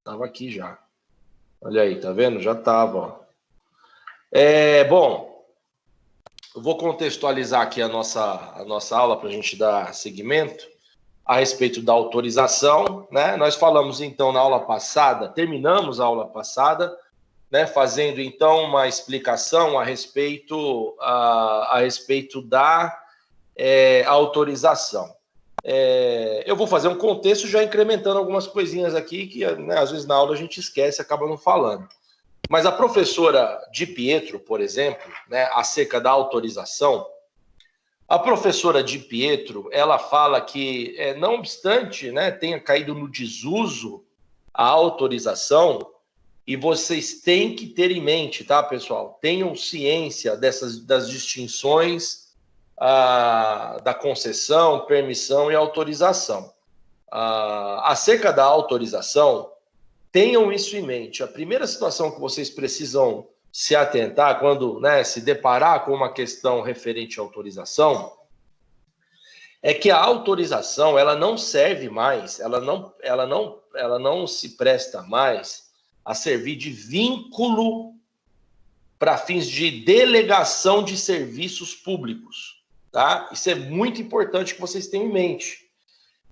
Tava aqui já. Olha aí, tá vendo? Já tava, ó. Bom, eu vou contextualizar aqui a nossa aula para a gente dar seguimento a respeito da autorização, né? Nós falamos, então, na aula passada, terminamos a aula passada, né, fazendo, então, uma explicação a respeito da autorização. Eu vou fazer um contexto já incrementando algumas coisinhas aqui que, né, às vezes na aula a gente esquece, acaba não falando. Mas a professora Di Pietro, por exemplo, né, acerca da autorização, a professora Di Pietro, ela fala que, não obstante, né, tenha caído no desuso a autorização, e vocês têm que ter em mente, tá, pessoal? Tenham ciência das distinções da concessão, permissão e autorização. Acerca da autorização, tenham isso em mente. A primeira situação que vocês precisam se atentar quando, né, se deparar com uma questão referente à autorização é que a autorização ela não serve mais, ela não se presta mais a servir de vínculo para fins de delegação de serviços públicos, tá? Isso é muito importante que vocês tenham em mente.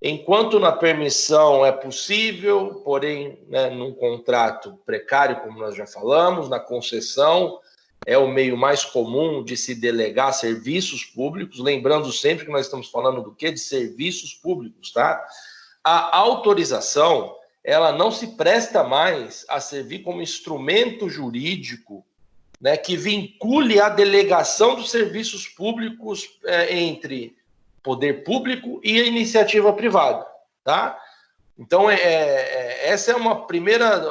Enquanto na permissão é possível, porém, né, num contrato precário, como nós já falamos, na concessão é o meio mais comum de se delegar serviços públicos, lembrando sempre que nós estamos falando do quê? De serviços públicos, tá? A autorização, ela não se presta mais a servir como instrumento jurídico, né, que vincule a delegação dos serviços públicos entre poder público e a iniciativa privada, tá? Então, essa é uma primeira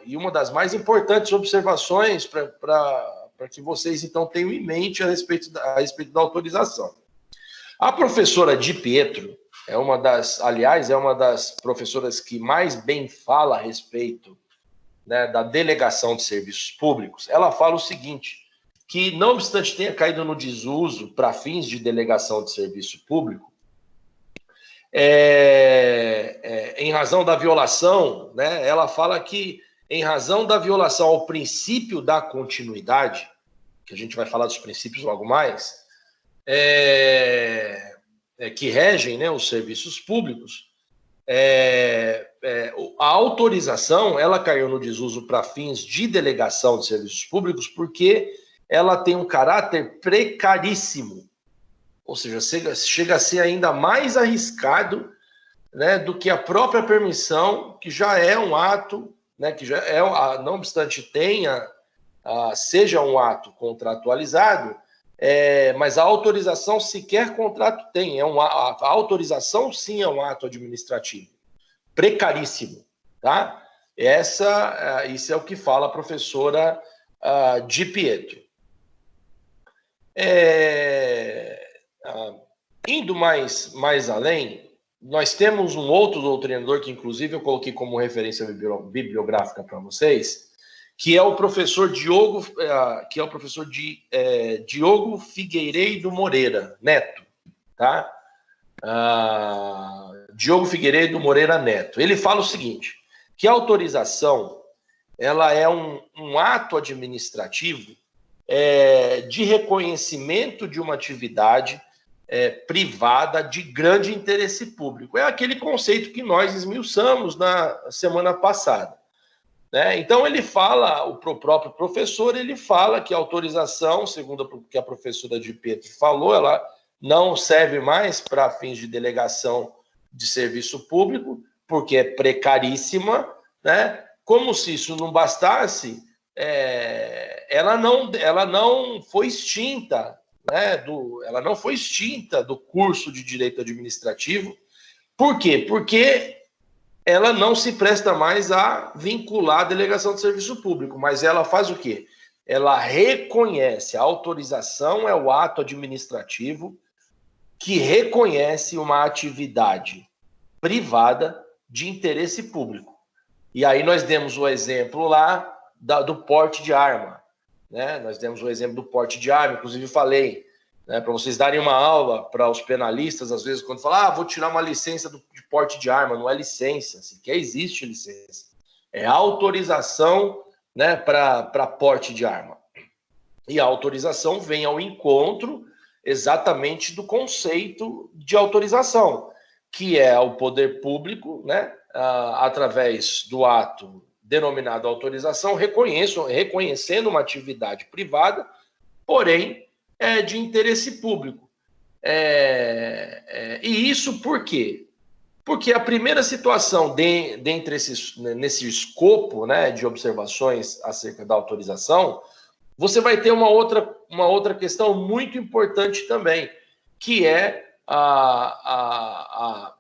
e uma das mais importantes observações para que vocês, então, tenham em mente a respeito da autorização. A professora Di Pietro é uma das professoras que mais bem fala a respeito, né, da delegação de serviços públicos. Ela fala o seguinte, que não obstante tenha caído no desuso para fins de delegação de serviço público, em razão da violação, né, ela fala que em razão da violação ao princípio da continuidade, que a gente vai falar dos princípios logo mais, que regem, né, os serviços públicos, a autorização ela caiu no desuso para fins de delegação de serviços públicos porque ela tem um caráter precaríssimo, ou seja, chega a ser ainda mais arriscado, né, do que a própria permissão, que já é um ato, né, que já não obstante seja um ato contratualizado, mas a autorização sequer contrato tem. A autorização sim é um ato administrativo. Precaríssimo, tá? Isso é o que fala a professora Di Pietro. Indo mais além, nós temos um outro doutrinador que, inclusive, eu coloquei como referência bibliográfica para vocês, que é o professor Diogo Figueiredo Moreira Neto, tá? Diogo Figueiredo Moreira Neto. Ele fala o seguinte, que a autorização ela é um ato administrativo de reconhecimento de uma atividade privada de grande interesse público. É aquele conceito que nós esmiuçamos na semana passada. Né? Então, ele fala, o próprio professor, ele fala que a autorização, segundo o que a professora Di Pietro falou, ela não serve mais para fins de delegação de serviço público, porque é precaríssima, né? Como se isso não bastasse, ela não foi extinta, né? Ela não foi extinta do curso de Direito Administrativo. Por quê? Porque ela não se presta mais a vincular a delegação de serviço público, mas ela faz o quê? Ela reconhece, a autorização é o ato administrativo que reconhece uma atividade privada de interesse público. E aí nós demos o exemplo lá do porte de arma, né? Nós demos o exemplo do porte de arma, inclusive falei, né, para vocês darem uma aula para os penalistas, às vezes, quando falam, vou tirar uma licença de porte de arma, não é licença, sequer existe licença. é autorização, né, para porte de arma. E a autorização vem ao encontro exatamente do conceito de autorização, que é o poder público, né, através do ato denominado autorização, reconhecendo uma atividade privada, porém de interesse público. E isso por quê? Porque a primeira situação dentre nesse escopo, né, de observações acerca da autorização, você vai ter uma outra questão muito importante também, que é a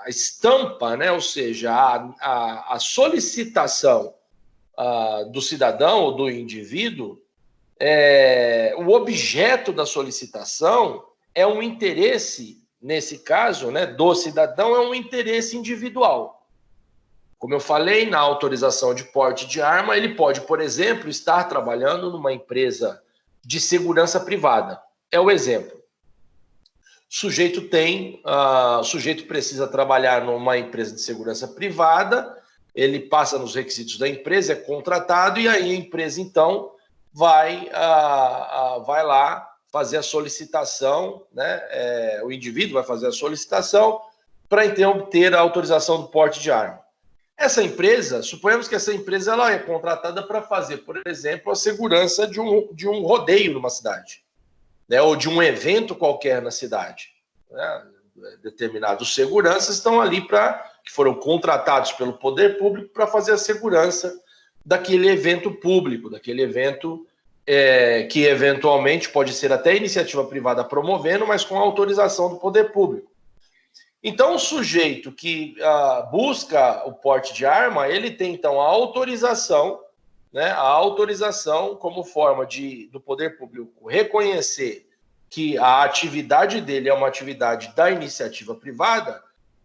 estampa, né? Ou seja, a solicitação do cidadão ou do indivíduo, o objeto da solicitação é um interesse, nesse caso, né, do cidadão, é um interesse individual. Como eu falei, na autorização de porte de arma, ele pode, por exemplo, estar trabalhando numa empresa de segurança privada. É o exemplo. O sujeito precisa trabalhar numa empresa de segurança privada, ele passa nos requisitos da empresa, é contratado, e aí a empresa, então, vai lá fazer a solicitação, né? O indivíduo vai fazer a solicitação para, então, obter a autorização do porte de arma. Essa empresa, suponhamos que essa empresa ela é contratada para fazer, por exemplo, a segurança de um rodeio numa cidade, né, ou de um evento qualquer na cidade. Né? Determinados seguranças estão ali que foram contratados pelo poder público para fazer a segurança daquele evento público, daquele evento que eventualmente pode ser até iniciativa privada promovendo, mas com autorização do poder público. Então, o sujeito que busca o porte de arma, ele tem, então, a autorização, né, a autorização como forma do poder público reconhecer que a atividade dele é uma atividade da iniciativa privada,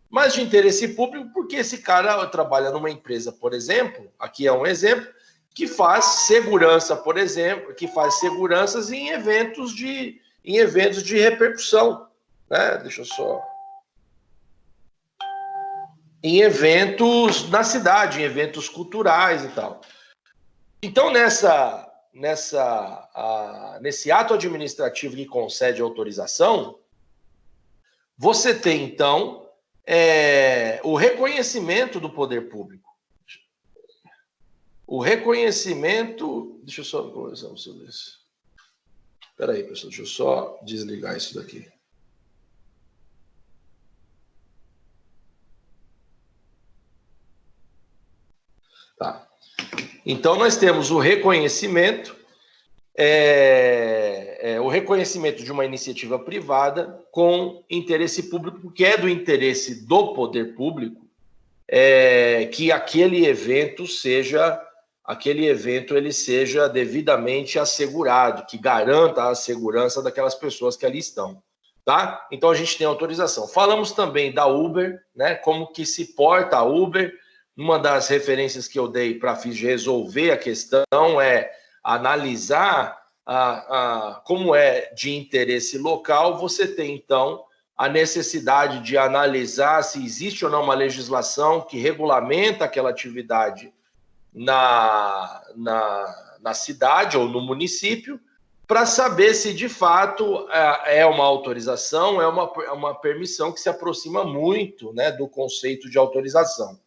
mas de interesse público, porque esse cara trabalha numa empresa, por exemplo, aqui é um exemplo, que faz segurança, por exemplo, que faz seguranças em eventos de repercussão, né? Deixa eu só... Em eventos na cidade, em eventos culturais e tal. Então, nesse ato administrativo que concede autorização, você tem, então, o reconhecimento do poder público. O reconhecimento... Deixa eu só conversar sobre isso. Espera aí, pessoal, deixa eu só desligar isso daqui. Tá. Então, nós temos o reconhecimento, o reconhecimento de uma iniciativa privada com interesse público, que é do interesse do poder público, que aquele evento ele seja devidamente assegurado, que garanta a segurança daquelas pessoas que ali estão. Tá? Então, a gente tem autorização. Falamos também da Uber, né? Como que se porta a Uber. Uma das referências que eu dei para resolver a questão é analisar como é de interesse local. Você tem, então, a necessidade de analisar se existe ou não uma legislação que regulamenta aquela atividade na cidade ou no município, para saber se, de fato, é uma autorização, é uma permissão que se aproxima muito, né, do conceito de autorização.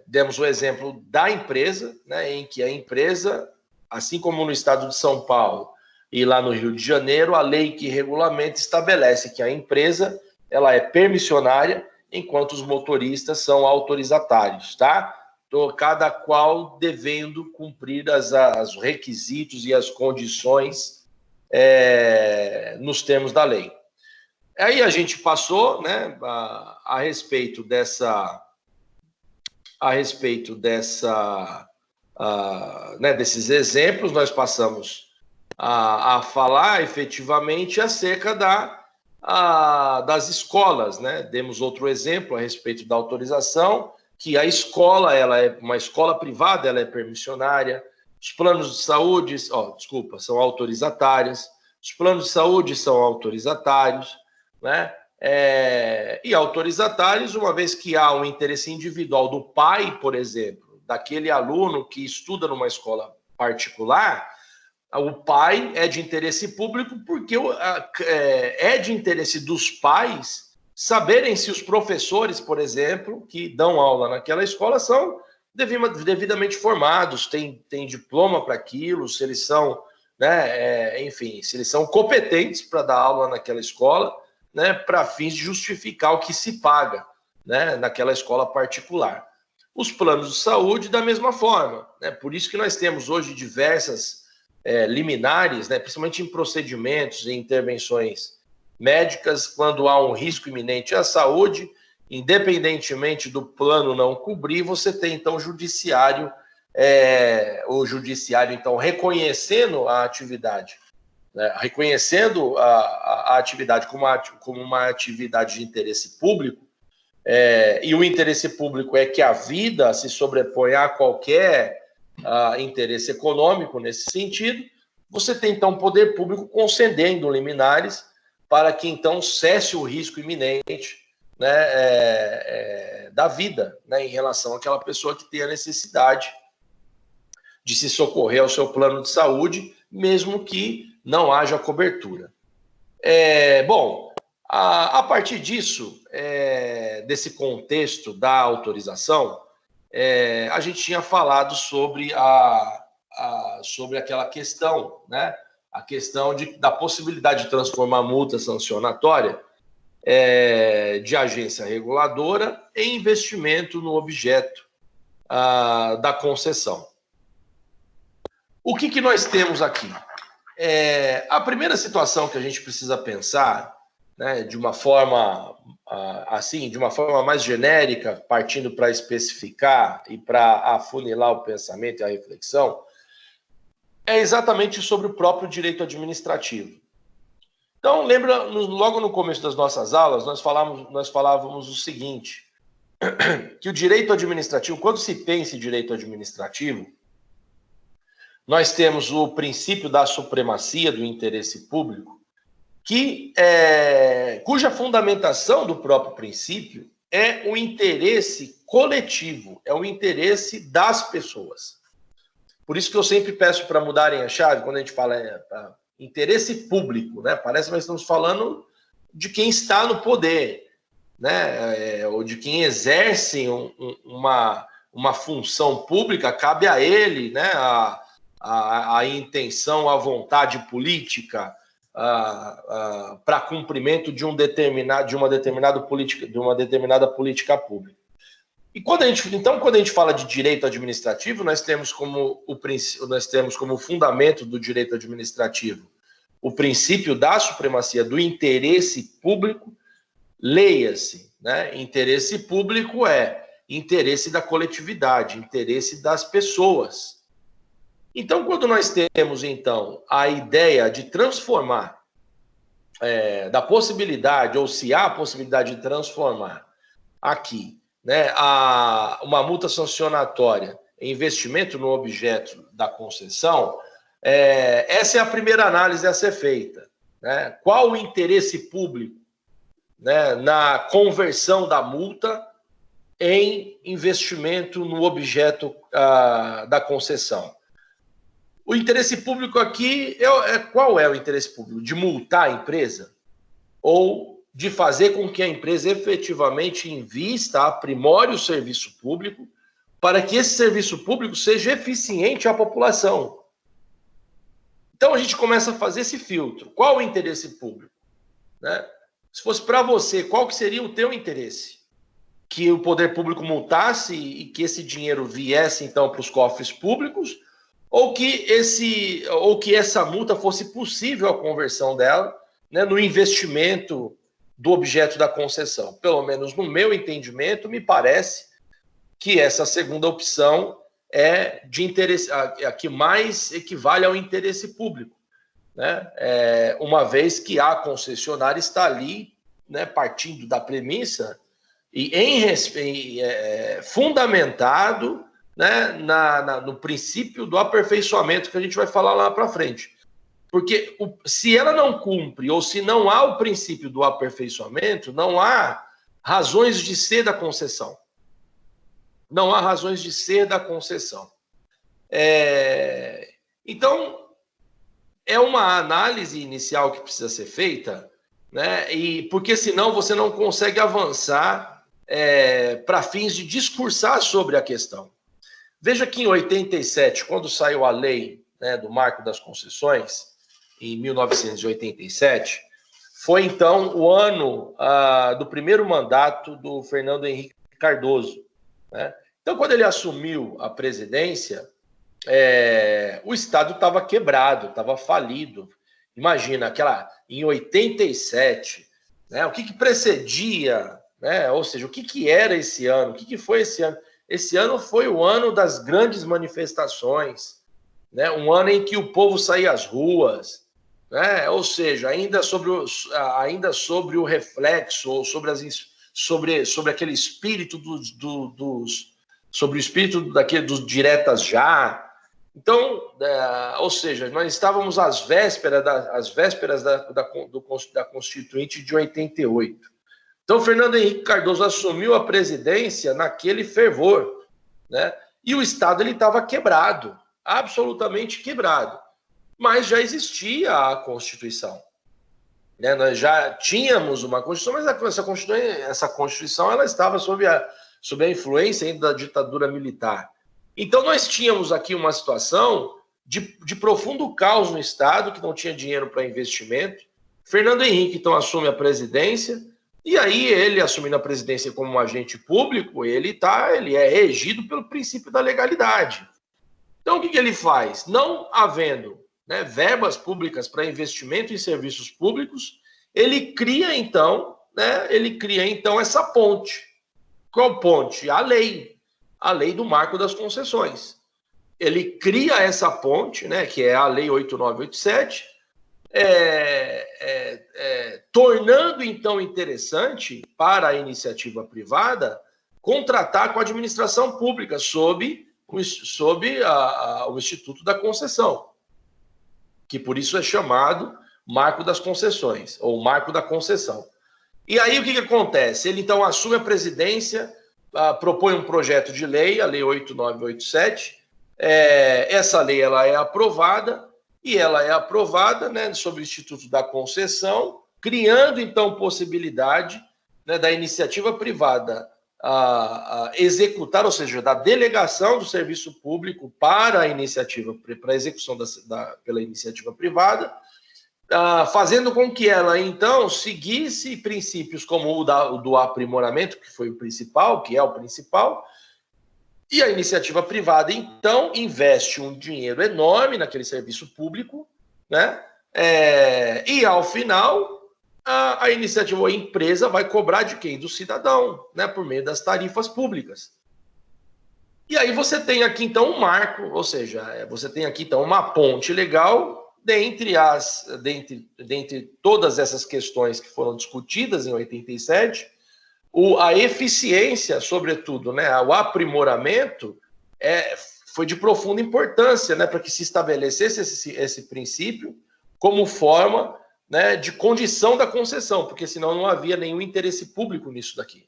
Demos o exemplo da empresa, né, em que a empresa, assim como no estado de São Paulo e lá no Rio de Janeiro, a lei que regulamenta estabelece que a empresa ela é permissionária, enquanto os motoristas são autorizatários, tá? Então, cada qual devendo cumprir os requisitos e as condições nos termos da lei. Aí a gente passou, né, a respeito desses exemplos, nós passamos a falar efetivamente acerca das escolas, né? Demos outro exemplo a respeito da autorização, que a escola, ela é uma escola privada, ela é permissionária, os planos de saúde, são autorizatários, os planos de saúde são autorizatários, né? E autorizatários, uma vez que há um interesse individual do pai, por exemplo, daquele aluno que estuda numa escola particular, o pai é de interesse público porque é de interesse dos pais saberem se os professores, por exemplo, que dão aula naquela escola são devidamente formados, têm diploma para aquilo, se eles são, né, enfim, se eles são competentes para dar aula naquela escola, né, para fins de justificar o que se paga, né, naquela escola particular. Os planos de saúde, da mesma forma, né, por isso que nós temos hoje diversas liminares, né, principalmente em procedimentos e intervenções médicas, quando há um risco iminente à saúde, independentemente do plano não cobrir, você tem, então, o judiciário então, reconhecendo a atividade, né, reconhecendo a atividade como uma atividade de interesse público, e o interesse público é que a vida se sobreponha a qualquer interesse econômico nesse sentido, você tem, então, o poder público concedendo liminares para que, então, cesse o risco iminente, né, da vida, né, em relação àquela pessoa que tem a necessidade de se socorrer ao seu plano de saúde, mesmo que não haja cobertura. Bom, a partir disso, desse contexto da autorização, a gente tinha falado sobre sobre aquela questão, né? A questão da possibilidade de transformar a multa sancionatória de agência reguladora em investimento no objeto da concessão. O que nós temos aqui? A primeira situação que a gente precisa pensar, né, de uma forma de uma forma mais genérica, partindo para especificar e para afunilar o pensamento e a reflexão, é exatamente sobre o próprio direito administrativo. Então, lembra, logo no começo das nossas aulas, nós falávamos o seguinte, que o direito administrativo, quando se pensa em direito administrativo, nós temos o princípio da supremacia do interesse público, cuja fundamentação do próprio princípio é o interesse coletivo, é o interesse das pessoas. Por isso que eu sempre peço para mudarem a chave, quando a gente fala interesse público, né? Parece que nós estamos falando de quem está no poder, né? Ou de quem exerce uma função pública, cabe a ele, né? A intenção, a vontade política para cumprimento de uma determinada política pública. E quando a gente fala de direito administrativo, nós temos como fundamento do direito administrativo o princípio da supremacia do interesse público. Leia-se, né? Interesse público é interesse da coletividade, interesse das pessoas. Então, quando nós temos, então, a ideia de transformar, da possibilidade, ou se há a possibilidade de transformar aqui, né, uma multa sancionatória em investimento no objeto da concessão, essa é a primeira análise a ser feita, né? Qual o interesse público, né, na conversão da multa em investimento no objeto da concessão? O interesse público aqui, qual é o interesse público? De multar a empresa? Ou de fazer com que a empresa efetivamente invista, aprimore o serviço público, para que esse serviço público seja eficiente à população? Então a gente começa a fazer esse filtro. Qual o interesse público? Né? Se fosse para você, qual que seria o teu interesse? Que o poder público multasse e que esse dinheiro viesse então para os cofres públicos, ou que essa multa fosse possível a conversão dela, né, no investimento do objeto da concessão? Pelo menos no meu entendimento, me parece que essa segunda opção é de interesse, a que mais equivale ao interesse público, né? Uma vez que a concessionária está ali, né, partindo da premissa e fundamentado, né, no princípio do aperfeiçoamento, que a gente vai falar lá para frente. Porque se ela não cumpre, ou se não há o princípio do aperfeiçoamento, não há razões de ser da concessão. Não há razões de ser da concessão. Então, é uma análise inicial que precisa ser feita, né? Porque senão você não consegue avançar para fins de discursar sobre a questão. Veja que em 87, quando saiu a lei, né, do Marco das Concessões, em 1987, foi então o ano do primeiro mandato do Fernando Henrique Cardoso, né? Então, quando ele assumiu a presidência, o Estado estava quebrado, estava falido. Imagina, em 87, né, o que precedia, né, ou seja, o que era esse ano, o que foi esse ano? Esse ano foi o ano das grandes manifestações, né, um ano em que o povo saía às ruas, né, ou seja, ainda sobre o reflexo, ou sobre aquele espírito sobre o espírito dos diretas já. Então, ou seja, nós estávamos às vésperas da Constituinte de 88. Então, Fernando Henrique Cardoso assumiu a presidência naquele fervor, né? E o Estado estava quebrado, absolutamente quebrado. Mas já existia a Constituição, né? Nós já tínhamos uma Constituição, mas essa Constituição ela estava sob a influência ainda da ditadura militar. Então, nós tínhamos aqui uma situação de profundo caos no Estado, que não tinha dinheiro para investimento. Fernando Henrique, então, assume a presidência, e aí ele, assumindo a presidência como um agente público, ele é regido pelo princípio da legalidade. Então, o que ele faz? Não havendo, né, verbas públicas para investimento em serviços públicos, ele cria, então, essa ponte. Qual ponte? A lei do Marco das Concessões. Ele cria essa ponte, né, que é a Lei 8987, tornando, então, interessante para a iniciativa privada contratar com a administração pública sob o Instituto da Concessão, que por isso é chamado Marco das Concessões, ou Marco da Concessão. E aí o que acontece? Ele, então, assume a presidência, propõe um projeto de lei, a Lei 8987. Essa lei ela é aprovada, né, sob o Instituto da Concessão, criando, então, possibilidade, né, da iniciativa privada a executar, ou seja, da delegação do serviço público para a execução pela iniciativa privada, fazendo com que ela, então, seguisse princípios como o do aprimoramento, que foi o principal, que é o principal, e a iniciativa privada, então, investe um dinheiro enorme naquele serviço público, né? E, ao final, a iniciativa, a empresa vai cobrar de quem? Do cidadão, né? Por meio das tarifas públicas. E aí você tem aqui, então, um marco, ou seja, você tem aqui, então, uma ponte legal dentre todas essas questões que foram discutidas em 87, a eficiência, sobretudo, né, o aprimoramento, foi de profunda importância, né, para que se estabelecesse esse princípio como forma, né, de condição da concessão, porque senão não havia nenhum interesse público nisso daqui.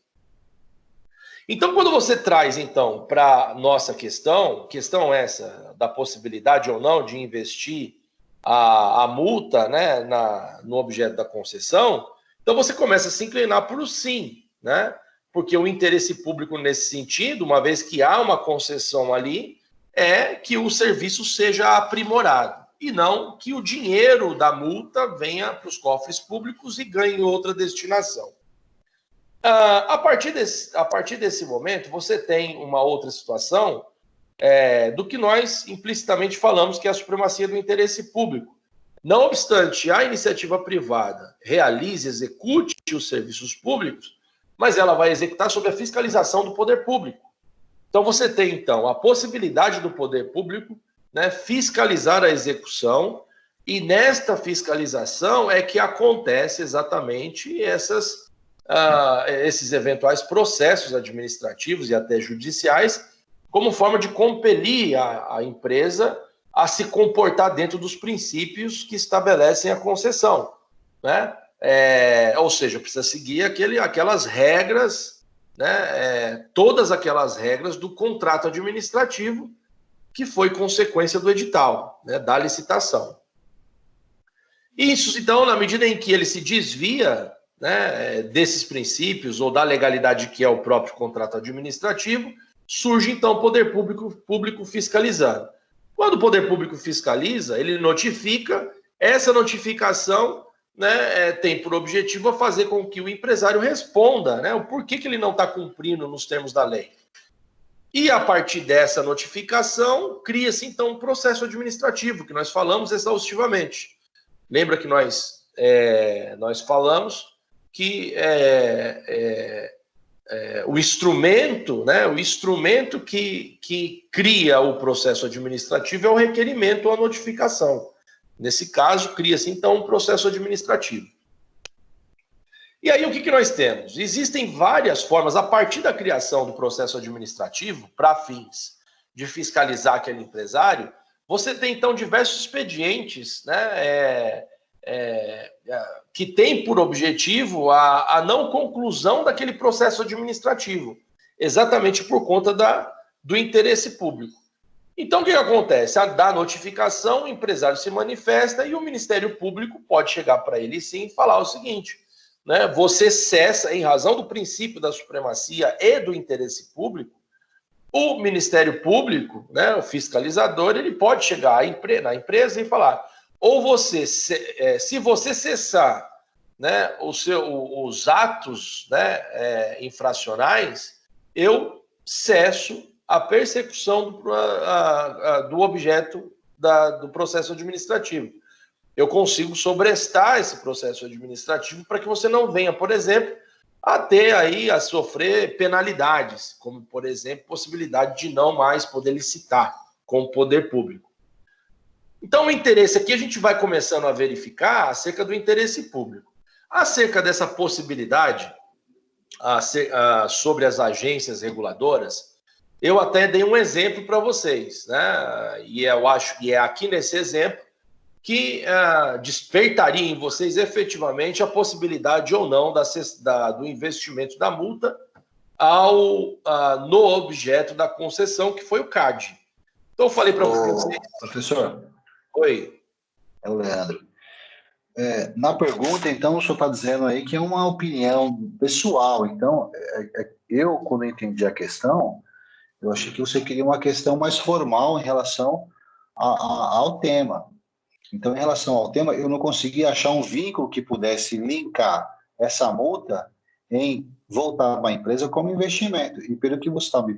Então, quando você traz, então, para a nossa questão essa da possibilidade ou não de investir a multa, né, no objeto da concessão, então você começa a se inclinar para o sim, né? Porque o interesse público nesse sentido, uma vez que há uma concessão ali, é que o serviço seja aprimorado e não que o dinheiro da multa venha para os cofres públicos e ganhe outra destinação. A partir desse momento, você tem uma outra situação do que nós implicitamente falamos, que é a supremacia do interesse público. Não obstante a iniciativa privada execute os serviços públicos, mas ela vai executar sob a fiscalização do poder público. Então, você tem, então, a possibilidade do poder público, né, fiscalizar a execução, e nesta fiscalização é que acontece exatamente esses eventuais processos administrativos e até judiciais, como forma de compelir a empresa a se comportar dentro dos princípios que estabelecem a concessão, né? Ou seja, precisa seguir aquelas regras, né? Todas aquelas regras do contrato administrativo que foi consequência do edital, né? Da licitação. Isso, então, na medida em que ele se desvia, né, desses princípios ou da legalidade que é o próprio contrato administrativo, surge, então, o poder público fiscalizando. Quando o poder público fiscaliza, ele notifica, essa notificação, né, tem por objetivo fazer com que o empresário responda, né, o porquê que ele não está cumprindo nos termos da lei. E a partir dessa notificação, cria-se, então, um processo administrativo, que nós falamos exaustivamente. Lembra que nós falamos que o instrumento, né, que cria o processo administrativo é o requerimento ou a notificação. Nesse caso, cria-se, então, um processo administrativo. E aí, o que nós temos? Existem várias formas, a partir da criação do processo administrativo, para fins de fiscalizar aquele empresário, você tem, então, diversos expedientes, né, que tem por objetivo a não conclusão daquele processo administrativo, exatamente por conta do interesse público. Então, o que acontece? Da notificação, o empresário se manifesta e o Ministério Público pode chegar para ele, sim, e falar o seguinte, né, você cessa, em razão do princípio da supremacia e do interesse público, o Ministério Público, né, o fiscalizador, ele pode chegar na empresa e falar, ou você, se você cessar, né, os atos, né, infracionais, eu cesso a persecução do objeto do processo administrativo. Eu consigo sobrestar esse processo administrativo para que você não venha, por exemplo, a sofrer penalidades, como, por exemplo, possibilidade de não mais poder licitar com o poder público. Então, o interesse aqui, a gente vai começando a verificar acerca do interesse público. Acerca dessa possibilidade, sobre as agências reguladoras, eu até dei um exemplo para vocês, né? E eu acho que é aqui nesse exemplo que despertaria em vocês efetivamente a possibilidade ou não do investimento da multa no objeto da concessão, que foi o CAD. Então, eu falei para vocês... Professor. Oi. É o Leandro. Na pergunta, então, o senhor está dizendo aí que é uma opinião pessoal. Então, eu, quando entendi a questão, eu achei que você queria uma questão mais formal em relação ao tema. Então, em relação ao tema, eu não consegui achar um vínculo que pudesse linkar essa multa em voltar para a empresa como investimento. E pelo que você está me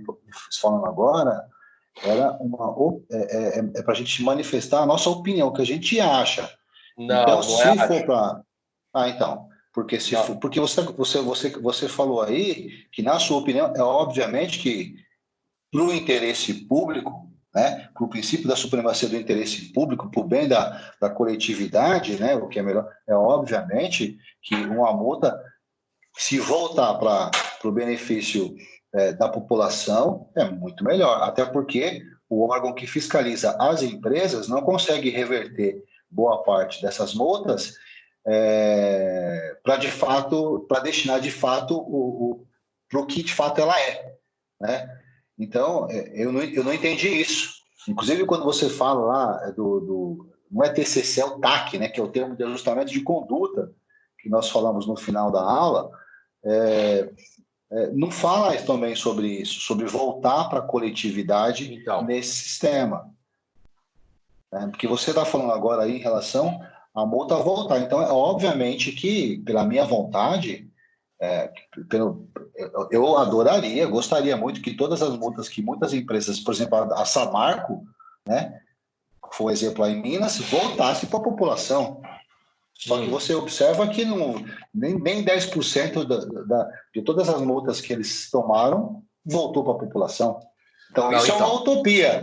falando agora, era para a gente manifestar a nossa opinião, o que a gente acha. Não, então, não se for para... então, porque porque você falou aí que, na sua opinião, é obviamente que para o interesse público, né, para o princípio da supremacia do interesse público, para o bem da coletividade, né, o que é melhor, é obviamente que uma multa, se voltar para o benefício da população, é muito melhor, até porque o órgão que fiscaliza as empresas não consegue reverter boa parte dessas multas para destinar de fato para o que de fato ela é, né? Então, eu não entendi isso. Inclusive, quando você fala lá não é TCC, é o TAC, né, que é o termo de ajustamento de conduta, que nós falamos no final da aula, não fala também sobre isso, sobre voltar para a coletividade nesse sistema. Porque você está falando agora aí em relação à multa voltar. Então, obviamente que, pela minha vontade, eu adoraria, gostaria muito que todas as multas que muitas empresas, por exemplo, a Samarco, né, foi um exemplo aí em Minas, voltasse para a população. Só que você observa que nem 10% de todas as multas que eles tomaram voltou para a população. Então, isso é uma utopia.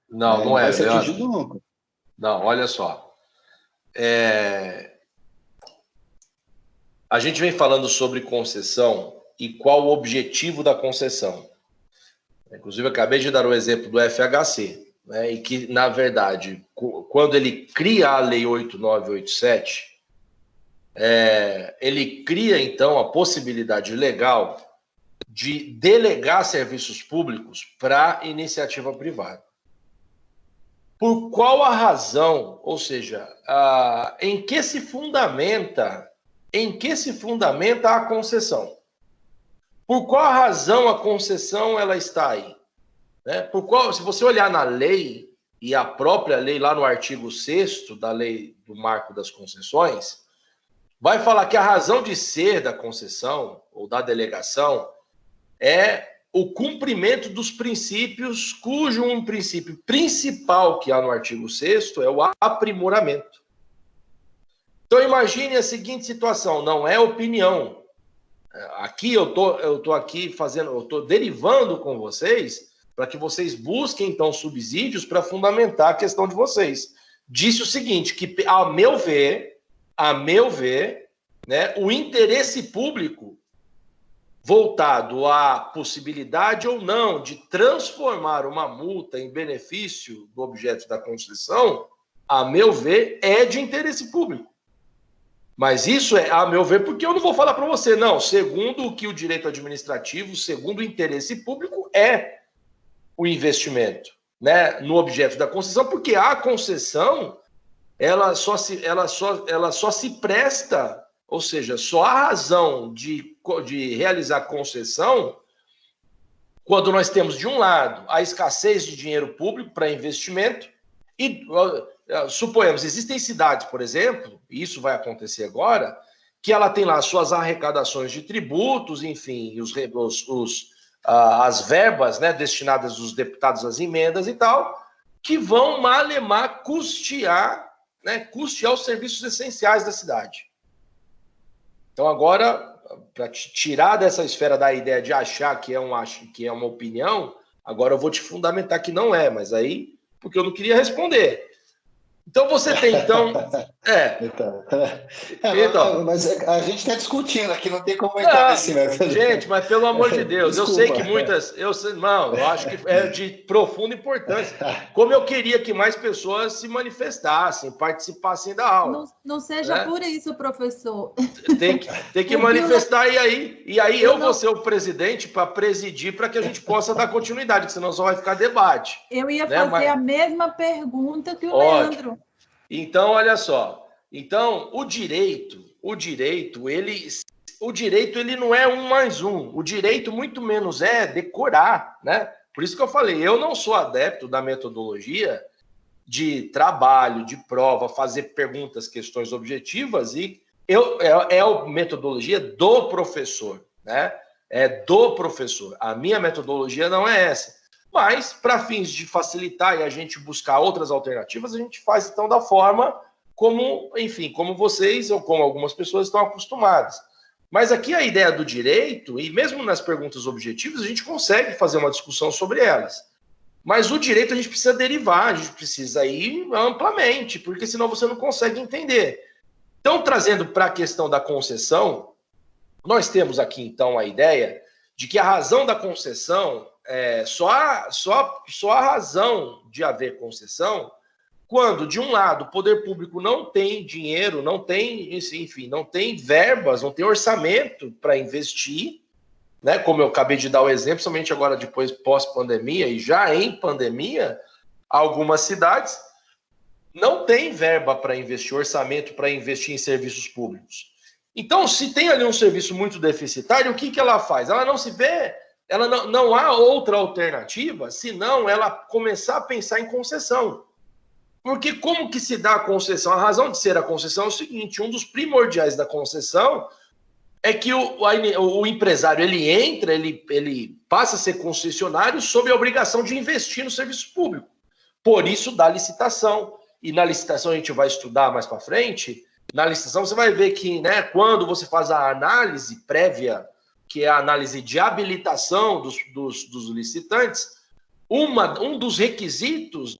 Não é, vai ser atingido nunca. Não, olha só. A gente vem falando sobre concessão e qual o objetivo da concessão. Inclusive, eu acabei de dar o exemplo do FHC. né, e que, na verdade, quando ele cria a Lei 8987, ele cria, então, a possibilidade legal de delegar serviços públicos para iniciativa privada. Por qual a razão, ou seja, em que se fundamenta a concessão? Por qual razão a concessão ela está aí? Né? Se você olhar na lei, e a própria lei lá no artigo 6º da lei do marco das concessões, vai falar que a razão de ser da concessão ou da delegação é o cumprimento dos princípios, cujo um princípio principal que há no artigo 6º é o aprimoramento. Então imagine a seguinte situação, não é opinião. Aqui eu tô derivando com vocês para que vocês busquem então subsídios para fundamentar a questão de vocês. Disse o seguinte, que a meu ver, né, o interesse público voltado à possibilidade ou não de transformar uma multa em benefício do objeto da concessão, a meu ver, é de interesse público. Mas isso é, a meu ver, porque eu não vou falar para você, não. Segundo o que o direito administrativo, segundo o interesse público, é o investimento, né, no objeto da concessão, porque a concessão ela só se presta, ou seja, só há razão de realizar concessão quando nós temos, de um lado, a escassez de dinheiro público para investimento e, suponhamos, existem cidades, por exemplo, e isso vai acontecer agora, que ela tem lá suas arrecadações de tributos, enfim, as verbas, né, destinadas aos deputados às emendas e tal, que vão malemar custear os serviços essenciais da cidade. Então, agora, para te tirar dessa esfera da ideia de achar que é uma opinião, agora eu vou te fundamentar que não é, mas aí, porque eu não queria responder. Então, você tem, então... Então, mas a gente está discutindo aqui, não tem como entrar nesse método. Gente, mas pelo amor de Deus, desculpa. Eu sei que muitas... eu acho que é de profunda importância. Como eu queria que mais pessoas se manifestassem, participassem da aula. Não seja por isso, professor. Tem que manifestar, e aí eu vou ser o presidente para presidir, para que a gente possa dar continuidade, senão só vai ficar debate. Eu ia fazer a mesma pergunta que o Leandro. Então, olha só. Então, o direito, ele não é 1 mais 1. O direito, muito menos, é decorar, né? Por isso que eu falei, eu não sou adepto da metodologia de trabalho, de prova, fazer perguntas, questões objetivas, e é a metodologia do professor, né? É do professor. A minha metodologia não é essa. Mas, para fins de facilitar e a gente buscar outras alternativas, a gente faz, então, da forma como vocês ou como algumas pessoas estão acostumadas. Mas aqui a ideia do direito, e mesmo nas perguntas objetivas, a gente consegue fazer uma discussão sobre elas. Mas o direito a gente precisa derivar, a gente precisa ir amplamente, porque senão você não consegue entender. Então, trazendo para a questão da concessão, nós temos aqui, então, a ideia de que a razão da concessão... só há razão de haver concessão quando, de um lado, o poder público não tem dinheiro, não tem verbas, não tem orçamento para investir, né? Como eu acabei de dar o exemplo, somente agora depois pós-pandemia e já em pandemia, algumas cidades não têm verba para investir, orçamento para investir em serviços públicos. Então, se tem ali um serviço muito deficitário, o que ela faz? Ela não se vê... não há outra alternativa senão ela começar a pensar em concessão. Porque como que se dá a concessão? A razão de ser a concessão é o seguinte, um dos primordiais da concessão é que o empresário ele passa a ser concessionário sob a obrigação de investir no serviço público. Por isso dá licitação. E na licitação a gente vai estudar mais para frente, na licitação você vai ver que, né, quando você faz a análise prévia, que é a análise de habilitação dos licitantes, um dos requisitos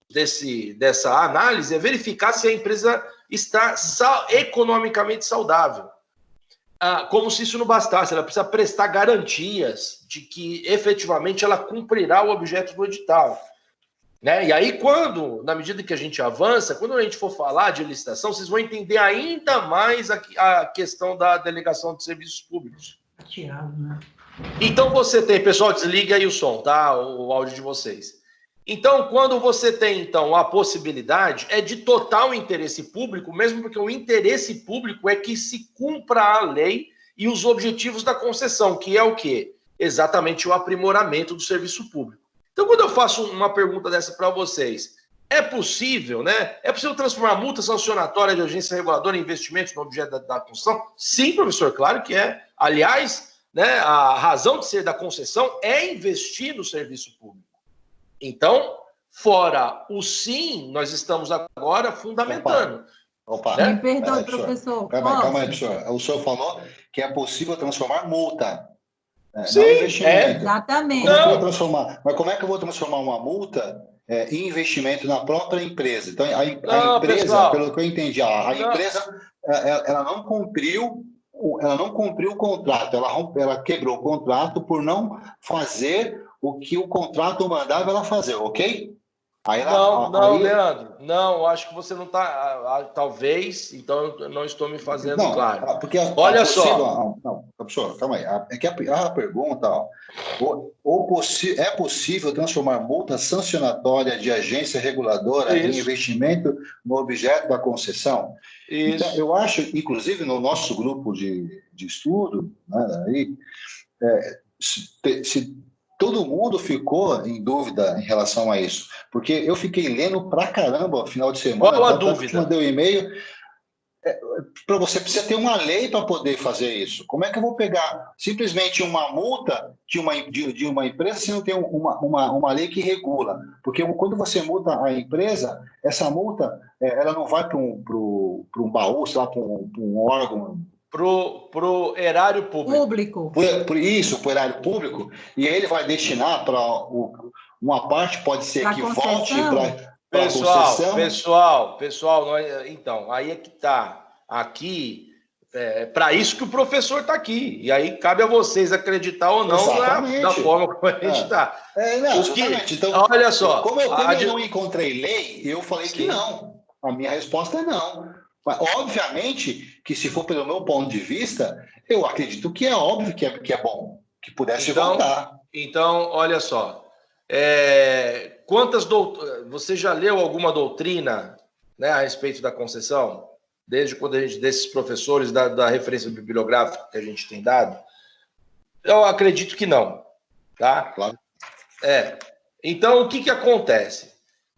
dessa análise é verificar se a empresa está economicamente saudável. Como se isso não bastasse, ela precisa prestar garantias de que efetivamente ela cumprirá o objeto do edital. Né? E aí, na medida que a gente avança, quando a gente for falar de licitação, vocês vão entender ainda mais a questão da delegação de serviços públicos. Tiago, né? Então você tem, pessoal, desliga aí o som, tá? O áudio de vocês. Então, quando você tem, então, a possibilidade, é de total interesse público, mesmo porque o interesse público é que se cumpra a lei e os objetivos da concessão, que é o quê? Exatamente o aprimoramento do serviço público. Então, quando eu faço uma pergunta dessa para vocês, é possível, né? É possível transformar a multa sancionatória de agência reguladora em investimentos no objeto da concessão? Sim, professor, claro que é. Aliás, né, a razão de ser da concessão é investir no serviço público. Então, fora o sim, nós estamos agora fundamentando. Opa. Me perdoe, professor. Calma aí, professor. O senhor falou que é possível transformar multa. Sim, não investimento. Exatamente. Como é que eu vou transformar? Mas como é que eu vou transformar uma multa em investimento na própria empresa? Então, a empresa, pessoal, pelo que eu entendi, a empresa ela não cumpriu o contrato, ela quebrou o contrato por não fazer o que o contrato mandava ela fazer, ok? Leandro, não, acho que você não está, talvez, então eu não estou me fazendo claro. Porque olha só. Não, professor, calma aí. É que a pergunta, é possível transformar multa sancionatória de agência reguladora em investimento no objeto da concessão? Isso. Então, eu acho, inclusive, no nosso grupo de estudo, né, aí, se todo mundo ficou em dúvida em relação a isso, porque eu fiquei lendo pra caramba no final de semana. Qual a dúvida? Te mandei um e-mail. Para você precisa ter uma lei para poder fazer isso. Como é que eu vou pegar simplesmente uma multa de uma empresa se não tem uma lei que regula? Porque quando você multa a empresa, essa multa ela não vai para um baú, sei lá, para um órgão. Para o erário público. Por erário público, e aí ele vai destinar para uma parte, pode ser que volte para Pessoal, então, aí é que está. Aqui, para isso que o professor está aqui. E aí cabe a vocês acreditar ou não da forma como a gente está. Então, olha só. Como eu não encontrei lei, eu falei que não. A minha resposta é não. Mas, obviamente, que se for pelo meu ponto de vista, eu acredito que é óbvio que é bom, que pudesse voltar. Então, olha só. Você já leu alguma doutrina, né, a respeito da concessão? Desde quando desses professores da referência bibliográfica que a gente tem dado? Eu acredito que não. Tá? Claro. Então, o que acontece?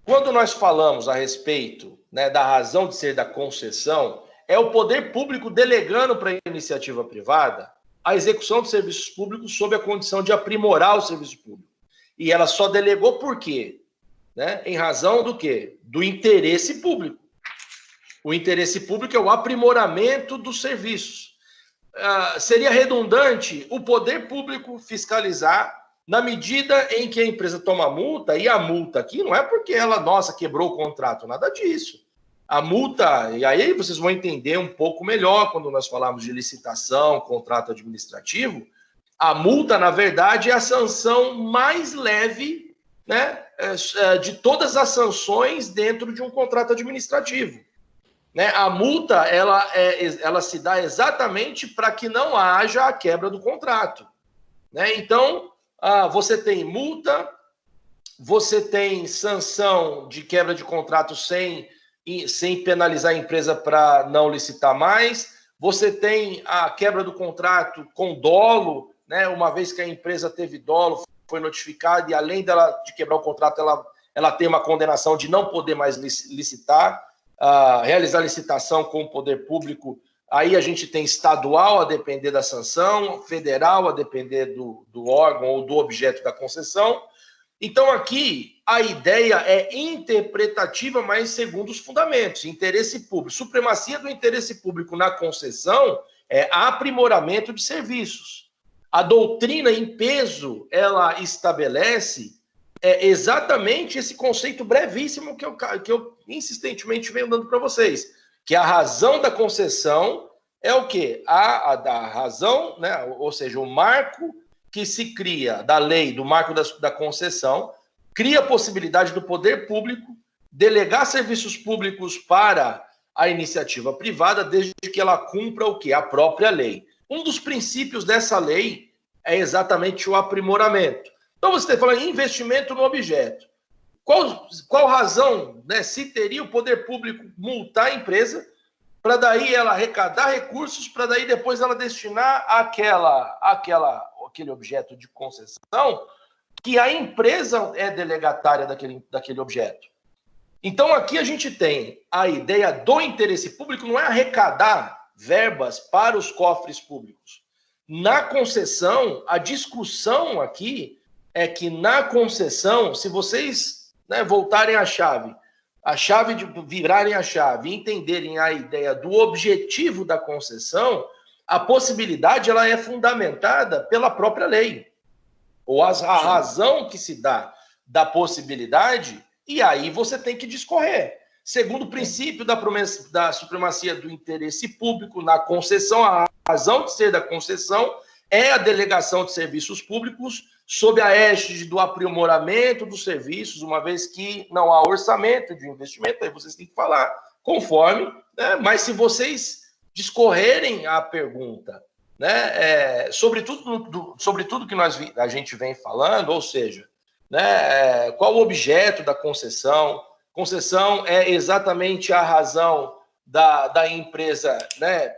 Quando nós falamos a respeito, né, da razão de ser da concessão, é o poder público delegando para a iniciativa privada a execução de serviços públicos sob a condição de aprimorar o serviço público. E ela só delegou por quê? Né? Em razão do quê? Do interesse público. O interesse público é o aprimoramento dos serviços. Seria redundante o poder público fiscalizar na medida em que a empresa toma multa, e a multa aqui não é porque ela, quebrou o contrato, nada disso. A multa, e aí vocês vão entender um pouco melhor quando nós falamos de licitação, contrato administrativo, a multa, na verdade, é a sanção mais leve, né, de todas as sanções dentro de um contrato administrativo. Né? A multa, ela se dá exatamente para que não haja a quebra do contrato. Né? Então, você tem multa, você tem sanção de quebra de contrato sem penalizar a empresa para não licitar mais, você tem a quebra do contrato com dolo, né? Uma vez que a empresa teve dolo, foi notificada, e além de quebrar o contrato, ela tem uma condenação de não poder mais licitar, realizar licitação com o poder público. Aí a gente tem estadual, a depender da sanção, federal, a depender do órgão ou do objeto da concessão. Então, aqui, a ideia é interpretativa, mas segundo os fundamentos. Interesse público. Supremacia do interesse público na concessão é aprimoramento de serviços. A doutrina em peso, ela estabelece exatamente esse conceito brevíssimo que eu insistentemente venho dando para vocês, que a razão da concessão é o quê? Da razão, né? Ou seja, o marco que se cria da lei, do marco da concessão, cria a possibilidade do poder público delegar serviços públicos para a iniciativa privada, desde que ela cumpra o quê? A própria lei. Um dos princípios dessa lei é exatamente o aprimoramento. Então, você está falando em investimento no objeto. Qual razão, né, se teria o poder público multar a empresa para daí ela arrecadar recursos, para daí depois ela destinar aquele objeto de concessão que a empresa é delegatária daquele objeto. Então, aqui a gente tem a ideia do interesse público, não é arrecadar verbas para os cofres públicos. Na concessão, a discussão aqui é que na concessão, se vocês, né, voltarem a chave de virarem a chave e entenderem a ideia do objetivo da concessão, a possibilidade ela é fundamentada pela própria lei. Ou a razão que se dá da possibilidade, e aí você tem que discorrer. Segundo o princípio da supremacia do interesse público na concessão, a razão de ser da concessão é a delegação de serviços públicos sob a égide do aprimoramento dos serviços, uma vez que não há orçamento de investimento, aí vocês têm que falar conforme, né? Mas se vocês discorrerem a pergunta, né, sobre tudo que a gente vem falando, ou seja, né, qual o objeto da concessão? Concessão é exatamente a razão da empresa, né,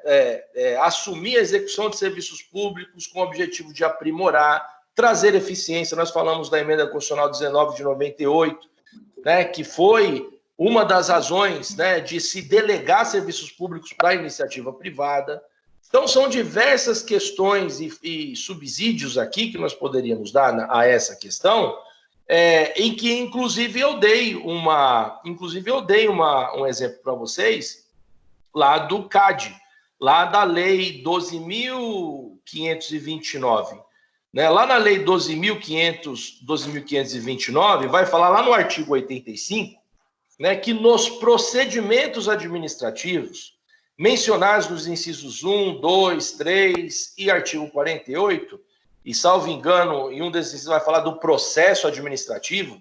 assumir a execução de serviços públicos com o objetivo de aprimorar, trazer eficiência. Nós falamos da Emenda Constitucional 19 de 98, né, que foi uma das razões, né, de se delegar serviços públicos para a iniciativa privada. Então, são diversas questões e subsídios aqui que nós poderíamos dar a essa questão, em que, inclusive, eu dei um exemplo para vocês lá do CAD, lá da Lei 12.529. Né? Lá na Lei 12.529, vai falar lá no artigo 85, né, que nos procedimentos administrativos, mencionados nos incisos 1, 2, 3 e artigo 48, e salvo engano, em um desses incisos vai falar do processo administrativo,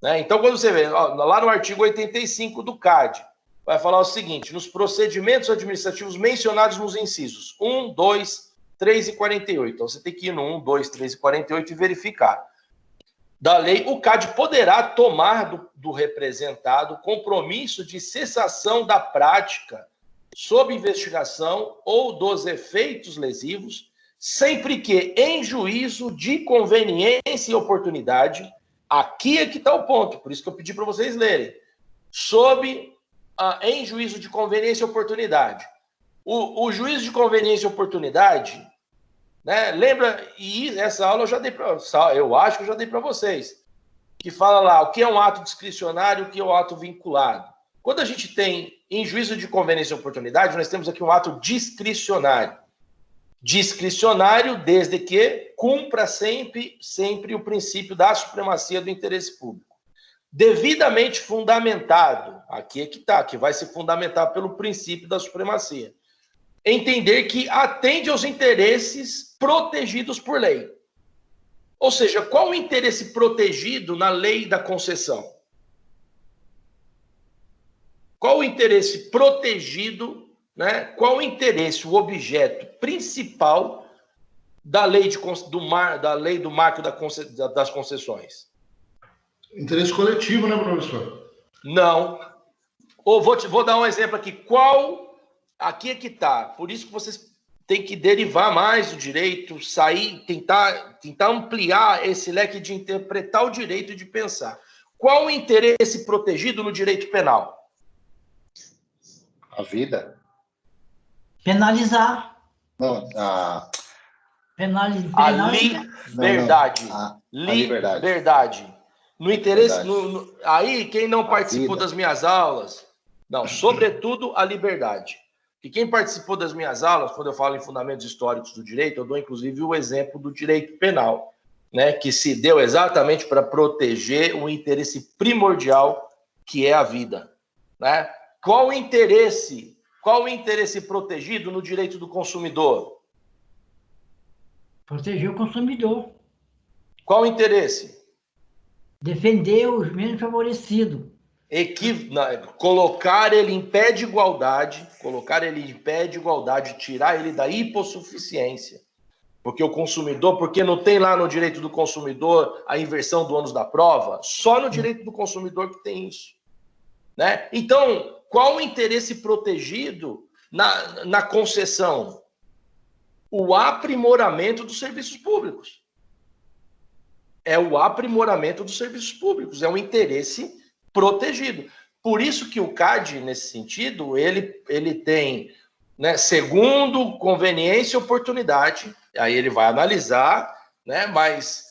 né? Então, quando você vê, lá no artigo 85 do CAD, vai falar o seguinte: nos procedimentos administrativos mencionados nos incisos 1, 2, 3 e 48. Então, você tem que ir no 1, 2, 3 e 48 e verificar. Da lei, o CAD poderá tomar do representado compromisso de cessação da prática sob investigação ou dos efeitos lesivos, sempre que, em juízo de conveniência e oportunidade, aqui é que está o ponto, por isso que eu pedi para vocês lerem, em juízo de conveniência e oportunidade. O juízo de conveniência e oportunidade, né, lembra, e essa aula eu acho que eu já dei para vocês, que fala lá o que é um ato discricionário e o que é um ato vinculado. Quando a gente tem em juízo de conveniência e oportunidade, nós temos aqui um ato discricionário. Discricionário desde que cumpra sempre o princípio da supremacia do interesse público. Devidamente fundamentado, aqui é que está, que vai se fundamentar pelo princípio da supremacia. Entender que atende aos interesses protegidos por lei. Ou seja, qual o interesse protegido na lei da concessão? Qual o interesse protegido, né? Qual o interesse, o objeto principal da lei, do marco das concessões? Interesse coletivo, né, professor? Não. Vou dar um exemplo aqui. Aqui é que está. Por isso que vocês têm que derivar mais do direito, tentar ampliar esse leque de interpretar o direito e de pensar. Qual o interesse protegido no direito penal? A vida. Penalizar. Não, A liberdade. Liberdade. No interesse. Aí, quem não participou das minhas aulas, sobretudo a liberdade. E quem participou das minhas aulas, quando eu falo em fundamentos históricos do direito, eu dou inclusive o exemplo do direito penal, né, que se deu exatamente para proteger o interesse primordial, que é a vida, né? Qual o interesse protegido no direito do consumidor? Proteger o consumidor. Qual o interesse? Defender os menos favorecidos. Colocar ele em pé de igualdade, tirar ele da hipossuficiência. Porque o consumidor, porque não tem lá no direito do consumidor a inversão do ônus da prova? Só no direito do consumidor que tem isso. Né? Então, qual o interesse protegido na concessão? O aprimoramento dos serviços públicos. É o aprimoramento dos serviços públicos, é um interesse protegido. Por isso que o CAD, nesse sentido, ele tem, né, segundo conveniência e oportunidade, aí ele vai analisar, né, mas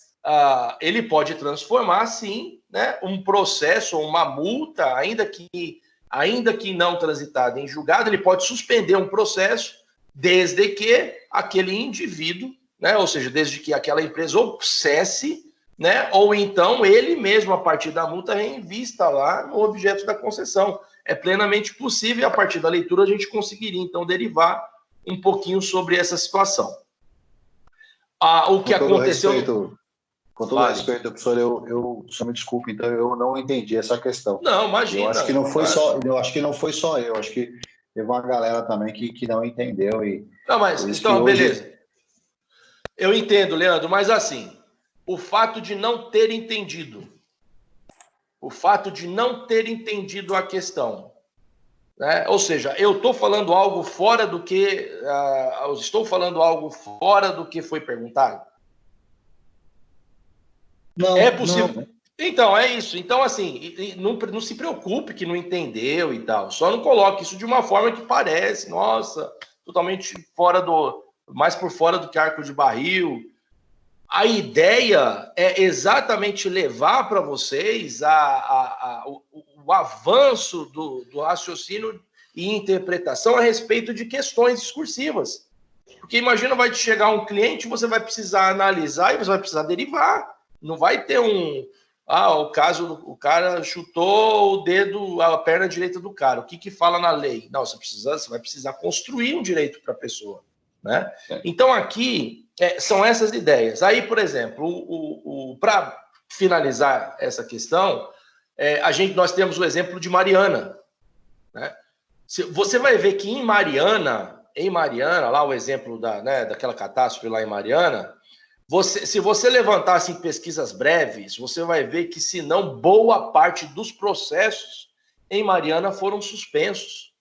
ele pode transformar, sim, né, um processo, uma multa, ainda que não transitada em julgado, ele pode suspender um processo desde que aquele indivíduo, né, ou seja, desde que aquela empresa ou cesse, né, ou então ele mesmo, a partir da multa, reinvista lá no objeto da concessão. É plenamente possível e a partir da leitura a gente conseguiria, então, derivar um pouquinho sobre essa situação. O que aconteceu... Com todo respeito, professor, eu só me desculpe, então eu não entendi essa questão. Não, imagina. Eu acho que não foi só eu, acho que teve uma galera também que não entendeu. Não, mas então, beleza. Eu entendo, Leandro, mas assim, o fato de não ter entendido a questão, né? Ou seja, eu estou falando algo fora do que foi perguntado. Não, é possível. Não. Então, é isso. Então, assim, não se preocupe que não entendeu e tal. Só não coloque isso de uma forma que parece, nossa, totalmente mais por fora do que arco de barril. A ideia é exatamente levar para vocês o avanço do raciocínio e interpretação a respeito de questões discursivas. Porque imagina, vai te chegar um cliente, você vai precisar analisar e você vai precisar derivar. Não vai ter o cara chutou o dedo, a perna direita do cara. O que fala na lei? Não, você vai precisar construir um direito para a pessoa, né? Então, aqui são essas ideias. Aí, por exemplo, para finalizar essa questão, nós temos o exemplo de Mariana, né? Você vai ver que em Mariana, lá o exemplo daquela catástrofe lá em Mariana, se você levantasse em pesquisas breves, você vai ver que, se não, boa parte dos processos em Mariana foram suspensos.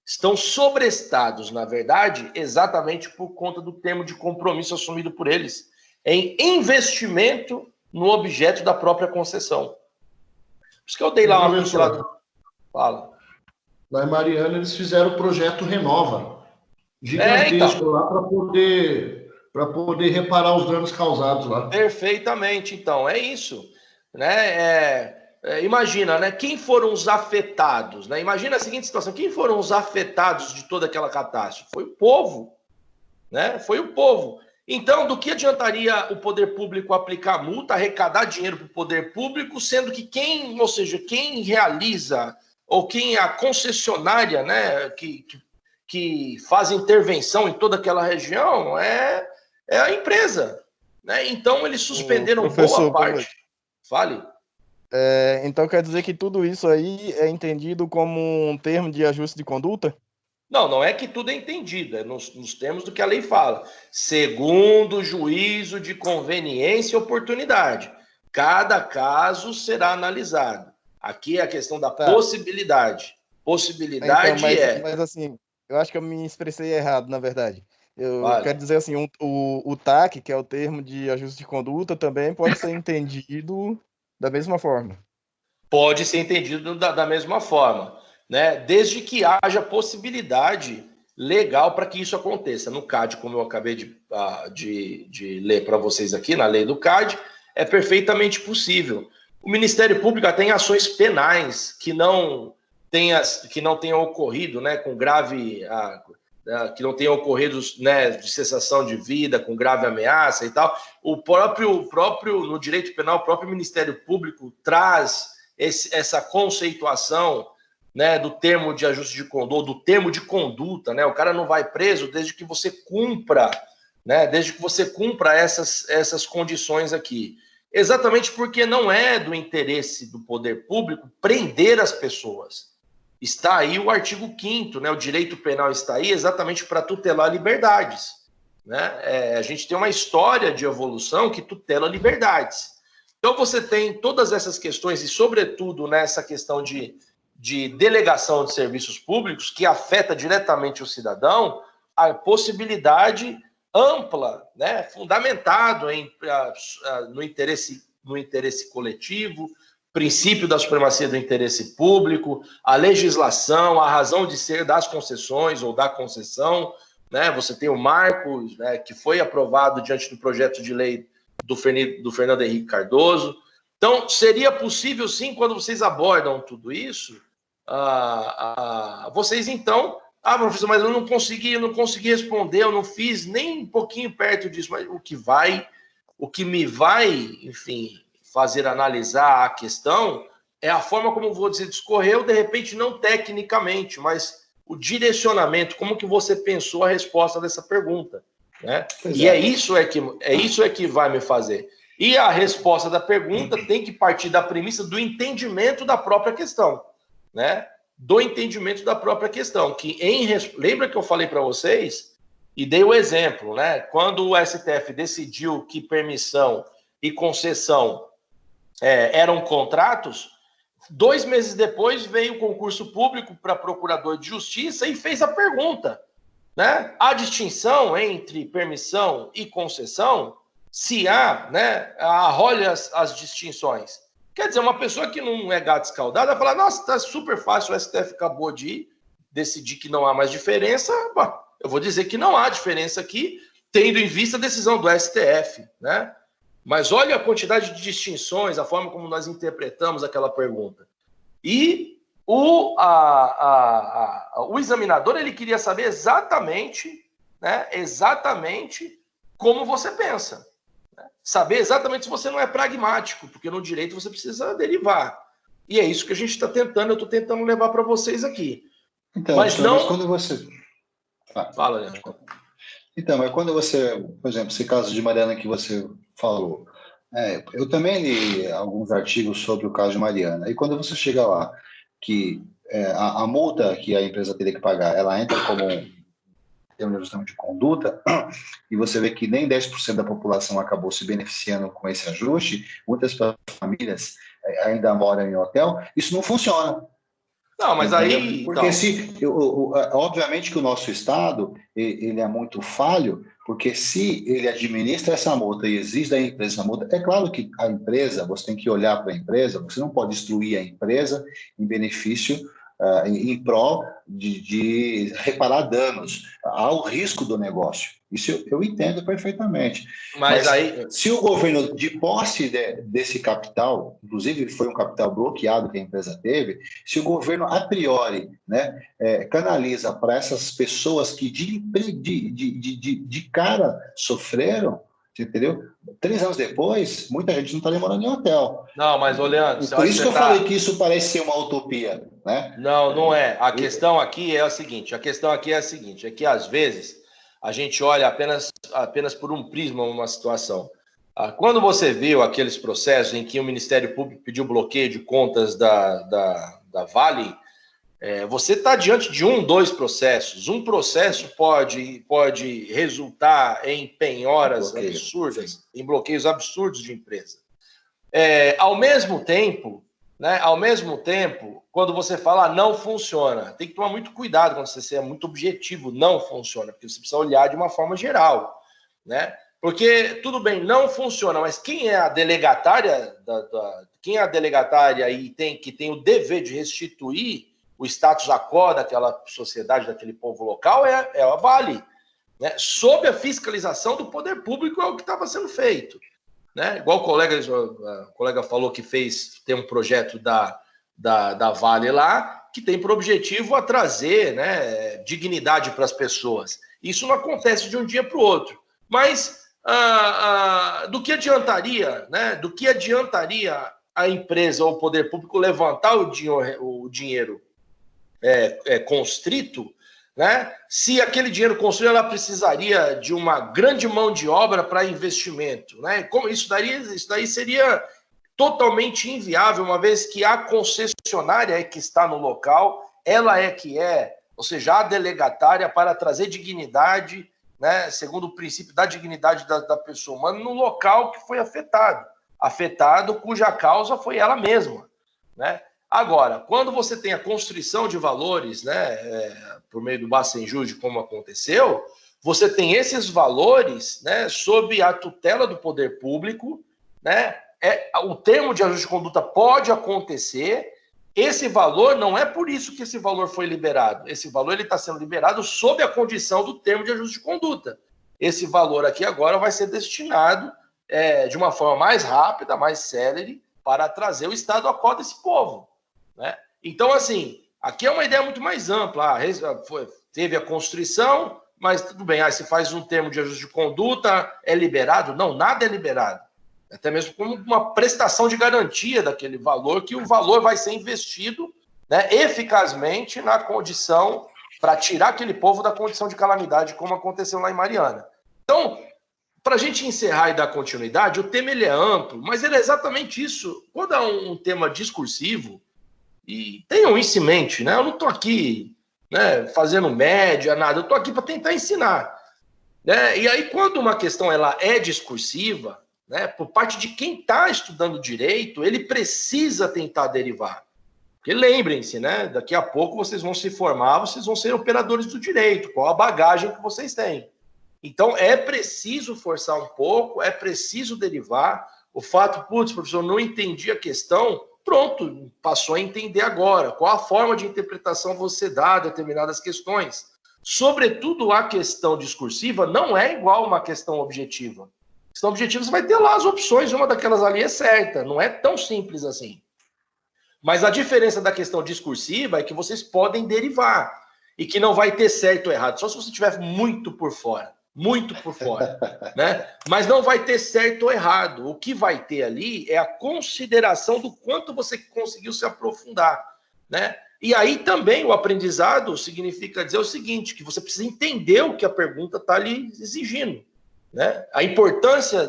Estão sobrestados, na verdade, exatamente por conta do termo de compromisso assumido por eles em investimento no objeto da própria concessão. Por isso que eu dei lá uma pincelada. Fala. Lá em Mariana, eles fizeram o projeto Renova, gigantesco, então, lá para poder reparar os danos causados lá. Perfeitamente, então, é isso, né? Imagina, né? Quem foram os afetados, né? Imagina a seguinte situação: quem foram os afetados de toda aquela catástrofe? Foi o povo, né? Foi o povo. Então, do que adiantaria o poder público aplicar multa, arrecadar dinheiro para o poder público, sendo que quem realiza, ou quem é a concessionária, né, que faz intervenção em toda aquela região é a empresa, né? Então eles suspenderam boa parte. Fale. Então quer dizer que tudo isso aí é entendido como um termo de ajuste de conduta? Não é que tudo é entendido, é nos termos do que a lei fala. Segundo o juízo de conveniência e oportunidade, cada caso será analisado. Aqui é a questão da possibilidade. Possibilidade então, mas assim, eu acho que eu me expressei errado, na verdade. Quero dizer assim, o TAC, que é o termo de ajuste de conduta, também pode ser entendido da mesma forma. Pode ser entendido da mesma forma, né? Desde que haja possibilidade legal para que isso aconteça. No CAD, como eu acabei de ler para vocês aqui, na lei do CAD, é perfeitamente possível. O Ministério Público tem ações penais que não tenham ocorrido, né, com grave... que não tenham ocorrido, né, de cessação de vida, com grave ameaça e tal. O próprio no direito penal, o próprio Ministério Público traz essa conceituação, né, do termo de ajuste de conduta, do termo de conduta, né? O cara não vai preso desde que você cumpra, né, essas condições aqui. exatamente porque não é do interesse do poder público prender as pessoas. Está aí o artigo 5º, né? O direito penal está aí exatamente para tutelar liberdades. Né? A gente tem uma história de evolução que tutela liberdades. Então você tem todas essas questões, e sobretudo nessa questão de delegação de serviços públicos, que afeta diretamente o cidadão, a possibilidade ampla, né, fundamentado no interesse coletivo, princípio da supremacia do interesse público, a legislação, a razão de ser das concessões ou da concessão, né? Você tem o marco, né, que foi aprovado diante do projeto de lei do Fernando Henrique Cardoso. Então, seria possível, sim, quando vocês abordam tudo isso, vocês, então, professor, mas eu não consegui responder, eu não fiz nem um pouquinho perto disso, mas o que me vai, enfim, fazer analisar a questão é a forma como você discorreu, de repente não tecnicamente, mas o direcionamento, como que você pensou a resposta dessa pergunta, né? E é isso que vai me fazer. E a resposta da pergunta tem que partir da premissa do entendimento da própria questão, né? Do entendimento da própria questão, que lembra que eu falei para vocês e dei o exemplo, né? Quando o STF decidiu que permissão e concessão eram contratos, 2 meses depois veio o concurso público para procurador de justiça e fez a pergunta, né? A distinção entre permissão e concessão, se há, né? Olha as distinções. Quer dizer, uma pessoa que não é gato escaldado vai falar, nossa, tá super fácil, o STF acabou de decidir que não há mais diferença. Bom, eu vou dizer que não há diferença aqui, tendo em vista a decisão do STF, né? Mas olha a quantidade de distinções, a forma como nós interpretamos aquela pergunta. E o examinador, ele queria saber exatamente, né, exatamente como você pensa. Né? Saber exatamente se você não é pragmático, porque no direito você precisa derivar. E é isso que a gente está tentando, eu estou tentando levar para vocês aqui. Então, mas não... mas quando você... Fala, Leandro. Então, mas quando você, por exemplo, esse caso de Mariana que você falou, eu também li alguns artigos sobre o caso de Mariana, e quando você chega lá, que a multa que a empresa teria que pagar, ela entra como um ajustamento de conduta, e você vê que nem 10% da população acabou se beneficiando com esse ajuste, muitas famílias ainda moram em hotel, isso não funciona. Não, mas aí... Porque obviamente que o nosso Estado, ele é muito falho, porque se ele administra essa multa e exige da empresa essa multa, é claro que a empresa, você tem que olhar para a empresa, você não pode destruir a empresa em benefício, em prol de reparar danos ao risco do negócio. Isso eu entendo perfeitamente. Mas aí, se o governo, de posse desse capital, inclusive foi um capital bloqueado que a empresa teve, se o governo, a priori, né, canaliza para essas pessoas que de cara sofreram, você entendeu? 3 anos depois, muita gente não está nem morando em hotel. Não, mas Leandro... Por isso que eu falei que isso parece ser uma utopia, né? Não, não é. A questão aqui é a seguinte, é que às vezes a gente olha apenas por um prisma uma situação. Quando você viu aqueles processos em que o Ministério Público pediu bloqueio de contas da Vale, você está diante de 2 processos. Um processo pode resultar em penhoras absurdas, em bloqueios absurdos de empresa. Ao mesmo tempo, quando você fala não funciona, tem que tomar muito cuidado quando você é muito objetivo, não funciona, porque você precisa olhar de uma forma geral, né? Porque, tudo bem, não funciona, mas quem é a delegatária, e que tem o dever de restituir o status quo daquela sociedade, daquele povo local, é a Vale, né? Sob a fiscalização do poder público é o que estava sendo feito. Né? Igual o colega falou que tem um projeto da Vale lá, que tem por objetivo trazer, né, dignidade para as pessoas. Isso não acontece de um dia para o outro. Mas do que adiantaria, né? Do que adiantaria a empresa ou o poder público levantar o dinheiro constrito né? Se aquele dinheiro construído, ela precisaria de uma grande mão de obra para investimento, né? Como isso daí seria totalmente inviável, uma vez que a concessionária é que está no local, ela é que é, ou seja, a delegatária para trazer dignidade, né, segundo o princípio da dignidade da pessoa humana, no local que foi afetado cuja causa foi ela mesma, né? Agora, quando você tem a constrição de valores, né, por meio do Bacenjude, como aconteceu, você tem esses valores, né, sob a tutela do poder público, né? O termo de ajuste de conduta pode acontecer. Esse valor, não é por isso que esse valor foi liberado. Esse valor está sendo liberado sob a condição do termo de ajuste de conduta. Esse valor aqui agora vai ser destinado de uma forma mais rápida, mais célere, para trazer o Estado à cota desse povo, né? Então, assim, aqui é uma ideia muito mais ampla. Teve a constrição, mas tudo bem. Se faz um termo de ajuste de conduta, é liberado? Não, nada é liberado. Até mesmo como uma prestação de garantia daquele valor, que o valor vai ser investido, né, eficazmente na condição, para tirar aquele povo da condição de calamidade, como aconteceu lá em Mariana. Então, para a gente encerrar e dar continuidade, o tema ele é amplo, mas ele é exatamente isso. Quando é um tema discursivo, e tenham isso em mente, né? Eu não estou aqui, né, fazendo média, nada, eu estou aqui para tentar ensinar, né? E aí, quando uma questão ela é discursiva, né, por parte de quem está estudando direito, ele precisa tentar derivar. Porque lembrem-se, né, daqui a pouco vocês vão se formar, vocês vão ser operadores do direito, qual a bagagem que vocês têm. Então, é preciso forçar um pouco, é preciso derivar. O fato, putz, professor, não entendi a questão, pronto, passou a entender agora. Qual a forma de interpretação você dá a determinadas questões. Sobretudo, a questão discursiva não é igual a uma questão objetiva. Questão objetiva, você vai ter lá as opções, uma daquelas ali é certa, não é tão simples assim. Mas a diferença da questão discursiva é que vocês podem derivar, e que não vai ter certo ou errado, só se você estiver muito por fora, né? Mas não vai ter certo ou errado. O que vai ter ali é a consideração do quanto você conseguiu se aprofundar, né? E aí também o aprendizado significa dizer o seguinte, que você precisa entender o que a pergunta está lhe exigindo, né? A importância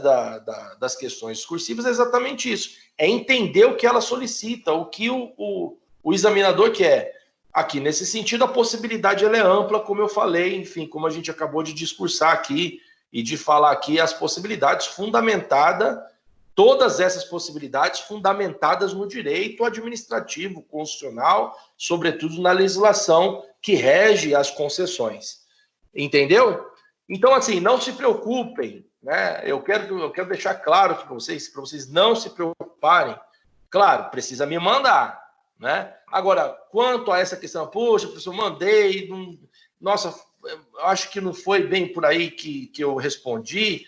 das questões discursivas é exatamente isso, é entender o que ela solicita, o que o examinador quer. Aqui, nesse sentido, a possibilidade ela é ampla, como eu falei, enfim, como a gente acabou de discursar aqui e de falar aqui, as possibilidades fundamentadas, todas essas possibilidades fundamentadas no direito administrativo, constitucional, sobretudo na legislação que rege as concessões. Entendeu? Então, assim, não se preocupem, né? Eu quero deixar claro aqui para vocês não se preocuparem. Claro, precisa me mandar, né? Agora, quanto a essa questão, poxa, professor, mandei, nossa, acho que não foi bem por aí que eu respondi.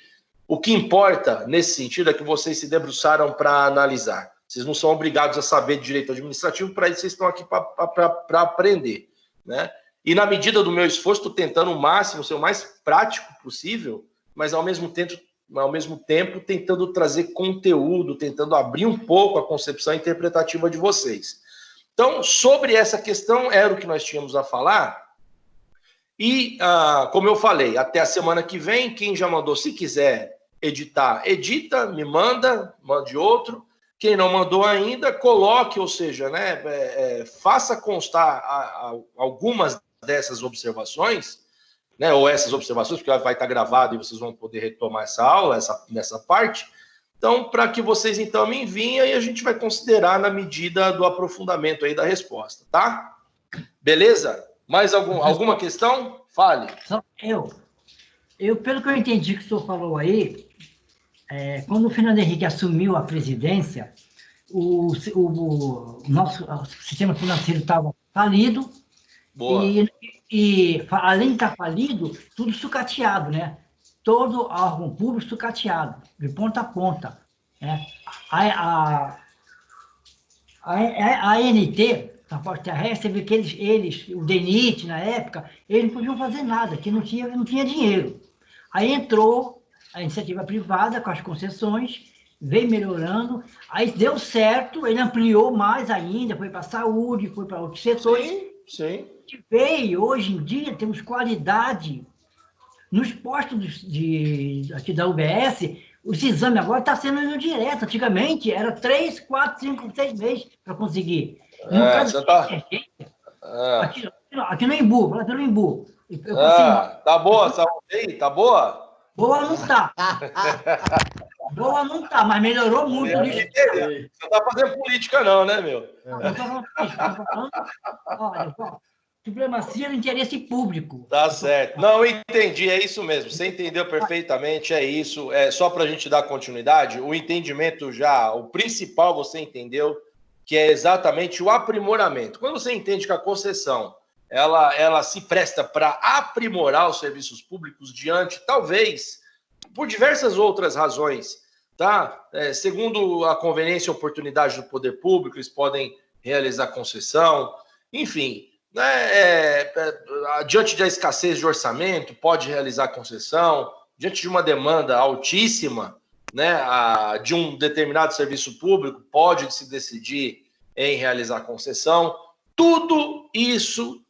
O que importa nesse sentido é que vocês se debruçaram para analisar. Vocês não são obrigados a saber de direito administrativo, para isso vocês estão aqui para aprender, né? E na medida do meu esforço, estou tentando o máximo, ser o mais prático possível, mas ao mesmo tempo tentando trazer conteúdo, tentando abrir um pouco a concepção interpretativa de vocês. Então, sobre essa questão, era o que nós tínhamos a falar. E, como eu falei, até a semana que vem, quem já mandou, se quiser editar, edita, me mande outro. Quem não mandou ainda, coloque, ou seja, né, faça constar algumas dessas observações, né, ou essas observações, porque vai estar gravado e vocês vão poder retomar essa aula, nessa parte. Então, para que vocês, então, me enviem, aí a gente vai considerar na medida do aprofundamento aí da resposta, tá? Beleza? Mais alguma questão? Fale. Só eu, pelo que eu entendi que o senhor falou aí, quando o Fernando Henrique assumiu a presidência, o nosso sistema financeiro estava falido. Boa. E além de estar falido, tudo sucateado, né? Todo órgão público sucateado, de ponta a ponta, né? A ANT, Transporte Terrestre, você vê que eles, o DENIT, na época, eles não podiam fazer nada, que não tinha dinheiro. Aí entrou a iniciativa privada com as concessões, veio melhorando, aí deu certo, ele ampliou mais ainda, foi para a saúde, foi para outros setores. Sim. sim. A gente vê, hoje em dia, temos qualidade nos postos aqui da UBS. Os exames agora estão sendo indo direto. Antigamente, era 3, 4, 5, 6 meses para conseguir. No caso aqui no Embu, aqui no Embu. Tá boa a saúde aí? Tá boa? Boa não tá. Boa não tá, mas melhorou muito. Você não tá fazendo política não, né, meu? Não tô falando política, tô falando, olha, supremacia do interesse público. Tá certo. Não, eu entendi, é isso mesmo. Você entendeu perfeitamente, é isso. É só para a gente dar continuidade, o entendimento já, o principal você entendeu, que é exatamente o aprimoramento. Quando você entende que a concessão ela se presta para aprimorar os serviços públicos diante, talvez, por diversas outras razões, tá? Segundo a conveniência e oportunidade do poder público, eles podem realizar concessão, enfim, né? Diante da escassez de orçamento, pode realizar concessão, diante de uma demanda altíssima, né, de um determinado serviço público, pode se decidir em realizar concessão. Tudo isso,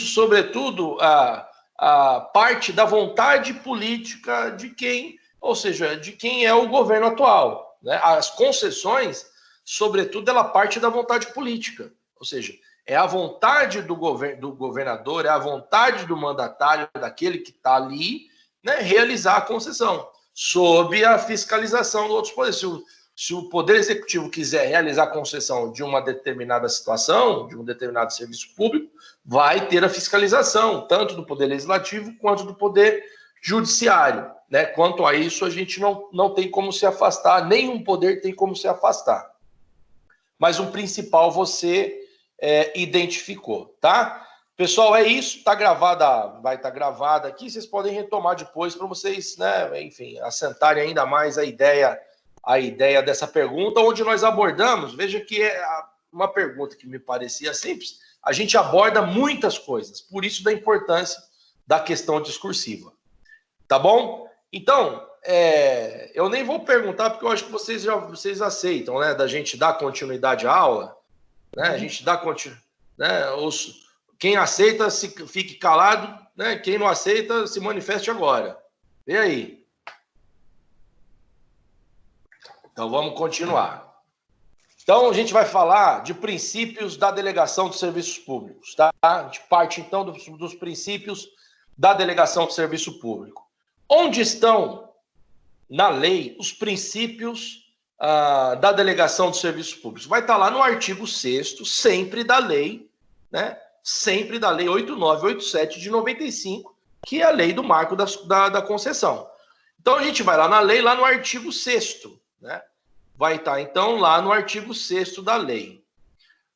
sobretudo, a parte da vontade política de quem, ou seja, de quem é o governo atual, né? As concessões, sobretudo, ela parte da vontade política, ou seja, é a vontade do governador, é a vontade do mandatário, daquele que está ali, né, realizar a concessão, sob a fiscalização de outros poderes. Se o Poder Executivo quiser realizar a concessão de uma determinada situação, de um determinado serviço público, vai ter a fiscalização, tanto do Poder Legislativo quanto do Poder Judiciário, né? Quanto a isso, a gente não tem como se afastar, nenhum poder tem como se afastar. Mas o principal você identificou, tá? Pessoal, é isso, tá gravada, vai estar gravada aqui, vocês podem retomar depois para vocês, né, enfim, assentarem ainda mais a ideia dessa pergunta, onde nós abordamos, veja que é uma pergunta que me parecia simples, a gente aborda muitas coisas, por isso da importância da questão discursiva. Tá bom? Então, eu nem vou perguntar, porque eu acho que vocês aceitam, né, da gente dar continuidade à aula, né, a gente dá continuidade, né, quem aceita, fique calado, né, quem não aceita, se manifeste agora. Vê aí. Então, vamos continuar. Então, a gente vai falar de princípios da delegação de serviços públicos, tá? A gente parte, então, dos princípios da delegação de serviço público. Onde estão, na lei, os princípios da delegação de serviços públicos? Vai estar lá no artigo 6º, sempre da lei, né? Sempre da lei 8987 de 95, que é a lei do marco da concessão. Então, a gente vai lá na lei, lá no artigo 6º, né? Vai estar, então, lá no artigo 6º da lei.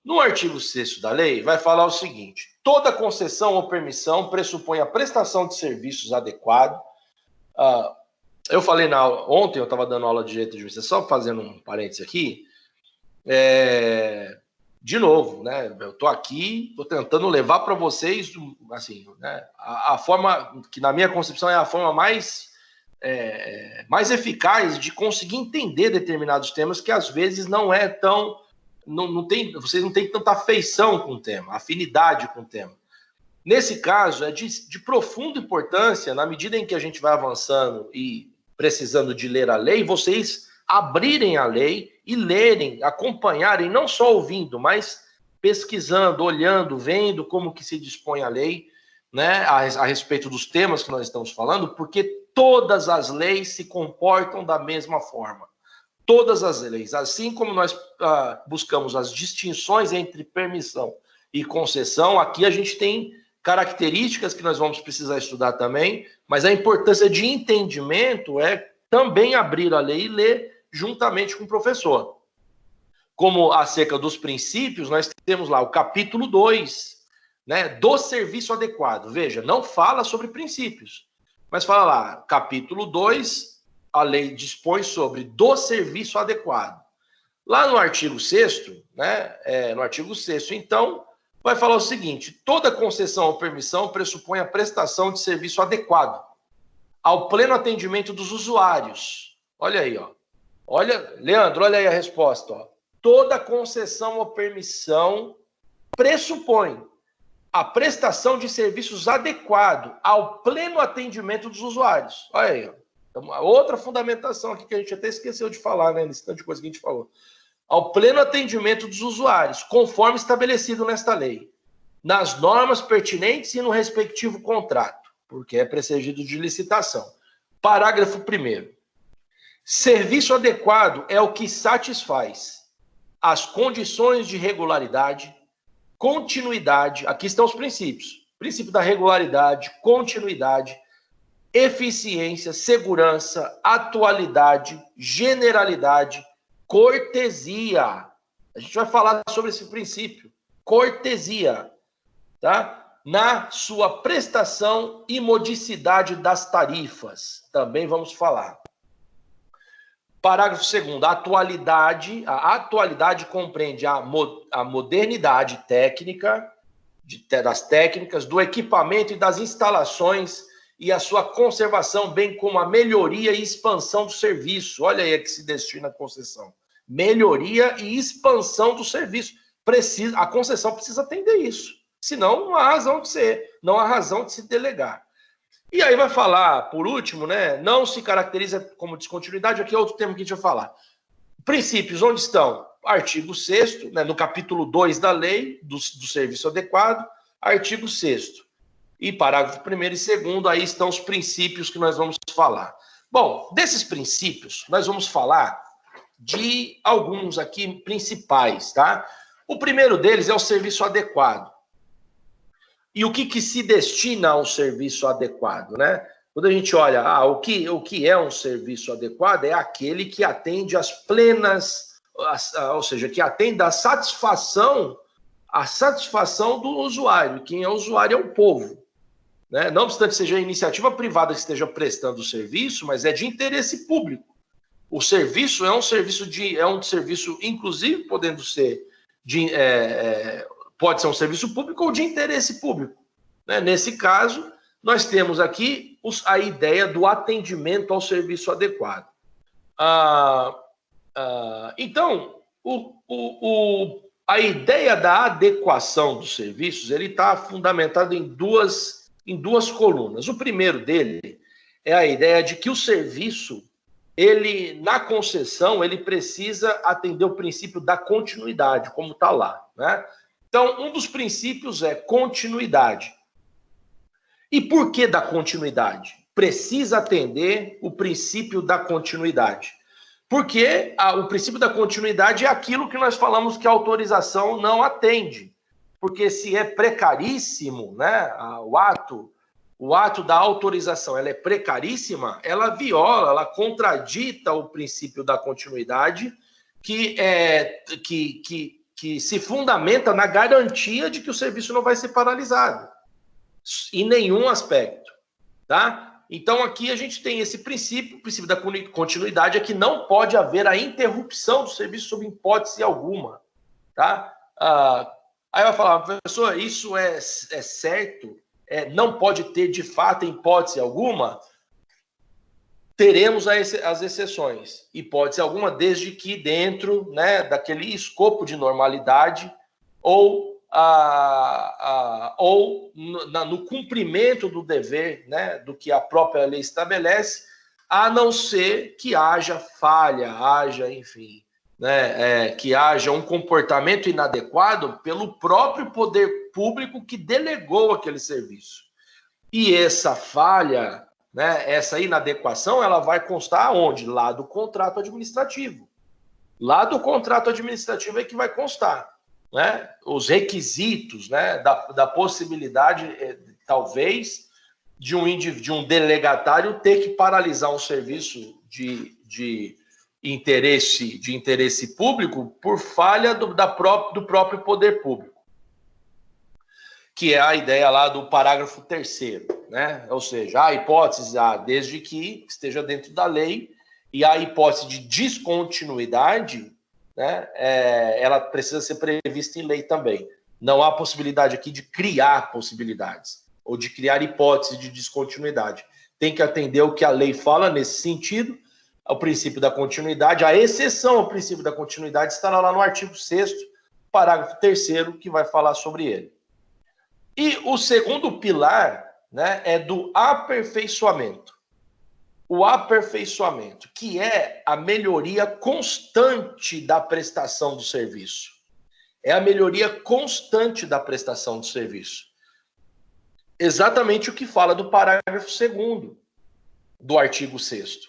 No artigo 6º da lei, vai falar o seguinte: toda concessão ou permissão pressupõe a prestação de serviços adequado. Eu falei ontem, eu estava dando aula de direito de justiça, só fazendo um parênteses aqui. De novo, né? Eu estou aqui, estou tentando levar para vocês, assim, né, a forma que, na minha concepção, é a forma mais eficaz de conseguir entender determinados temas que às vezes não é tão... vocês não têm tanta afeição com o tema, afinidade com o tema. Nesse caso, é de profunda importância, na medida em que a gente vai avançando e precisando de ler a lei, vocês abrirem a lei e lerem, acompanharem, não só ouvindo, mas pesquisando, olhando, vendo como que se dispõe a lei, né, a respeito dos temas que nós estamos falando, porque todas as leis se comportam da mesma forma. Todas as leis. Assim como nós buscamos as distinções entre permissão e concessão, aqui a gente tem características que nós vamos precisar estudar também, mas a importância de entendimento é também abrir a lei e ler juntamente com o professor. Como acerca dos princípios, nós temos lá o capítulo 2, né, do serviço adequado. Veja, não fala sobre princípios, mas fala lá, capítulo 2, a lei dispõe sobre do serviço adequado. Lá no artigo 6º, né, no artigo 6º, então, vai falar o seguinte: toda concessão ou permissão pressupõe a prestação de serviço adequado ao pleno atendimento dos usuários. Olha aí, ó. Olha, Leandro, olha aí a resposta, ó. Toda concessão ou permissão pressupõe a prestação de serviços adequado ao pleno atendimento dos usuários. Olha aí, ó. Uma outra fundamentação aqui que a gente até esqueceu de falar, né? Nesse tanto de coisa que a gente falou. Ao pleno atendimento dos usuários, conforme estabelecido nesta lei, nas normas pertinentes e no respectivo contrato, porque é precedido de licitação. Parágrafo 1º. Serviço adequado é o que satisfaz as condições de regularidade, continuidade, aqui estão os princípios. Princípio da regularidade, continuidade, eficiência, segurança, atualidade, generalidade, cortesia. A gente vai falar sobre esse princípio. Cortesia, tá? Na sua prestação e modicidade das tarifas. Também vamos falar. Parágrafo 2º. A atualidade compreende a modernidade técnica, das técnicas, do equipamento e das instalações e a sua conservação, bem como a melhoria e expansão do serviço. Olha aí a que se destina a concessão. Melhoria e expansão do serviço. A concessão precisa atender isso. Senão, não há razão de ser. Não há razão de se delegar. E aí vai falar, por último, né? Não se caracteriza como descontinuidade. Aqui é outro termo que a gente vai falar. Princípios, onde estão? Artigo 6º, né, no capítulo 2 da lei do serviço adequado, artigo 6º. E parágrafo 1º e 2º, aí estão os princípios que nós vamos falar. Bom, desses princípios, nós vamos falar de alguns aqui principais, tá? O primeiro deles é o serviço adequado. E o que se destina ao serviço adequado, né? Quando a gente olha, o que é um serviço adequado é aquele que atende às plenas, ou seja, que atende à satisfação do usuário. Quem é o usuário é o povo, né? Não obstante seja a iniciativa privada que esteja prestando o serviço, mas é de interesse público. O serviço é um serviço, inclusive, podendo ser pode ser um serviço público ou de interesse público, né? Nesse caso, nós temos aqui a ideia do atendimento ao serviço adequado. Então, a ideia da adequação dos serviços, ele está fundamentado em duas colunas. O primeiro dele é a ideia de que o serviço, na concessão, ele precisa atender o princípio da continuidade, como está lá, né? Então, um dos princípios é continuidade. E por que da continuidade? Precisa atender o princípio da continuidade. Porque o princípio da continuidade é aquilo que nós falamos que a autorização não atende. Porque se é precaríssimo, né, o ato da autorização ela é precaríssima, ela viola, ela contradita o princípio da continuidade que se fundamenta na garantia de que o serviço não vai ser paralisado, em nenhum aspecto, tá? Então, aqui a gente tem esse princípio, o princípio da continuidade é que não pode haver a interrupção do serviço sob hipótese alguma, tá? Aí vai falar, professor, isso é certo? Não pode ter, de fato, hipótese alguma? Teremos as exceções, hipótese alguma, desde que dentro, né, daquele escopo de normalidade ou no cumprimento do dever, né, do que a própria lei estabelece, a não ser que haja falha, enfim, né, que haja um comportamento inadequado pelo próprio poder público que delegou aquele serviço. E essa falha, né, essa inadequação, ela vai constar onde? Lá do contrato administrativo. Lá do contrato administrativo é que vai constar, né, os requisitos, né, da possibilidade, talvez, de um delegatário ter que paralisar um serviço de interesse público por falha do próprio poder público, que é a ideia lá do parágrafo 3º, né? Ou seja, a hipótese, desde que esteja dentro da lei, e a hipótese de descontinuidade, né, ela precisa ser prevista em lei também. Não há possibilidade aqui de criar possibilidades, ou de criar hipótese de descontinuidade. Tem que atender o que a lei fala nesse sentido, ao princípio da continuidade. A exceção ao princípio da continuidade estará lá no artigo 6º, parágrafo 3º, que vai falar sobre ele. E o segundo pilar, né, é do aperfeiçoamento. O aperfeiçoamento, que é a melhoria constante da prestação do serviço. É a melhoria constante da prestação do serviço. Exatamente o que fala do parágrafo 2º do artigo 6º.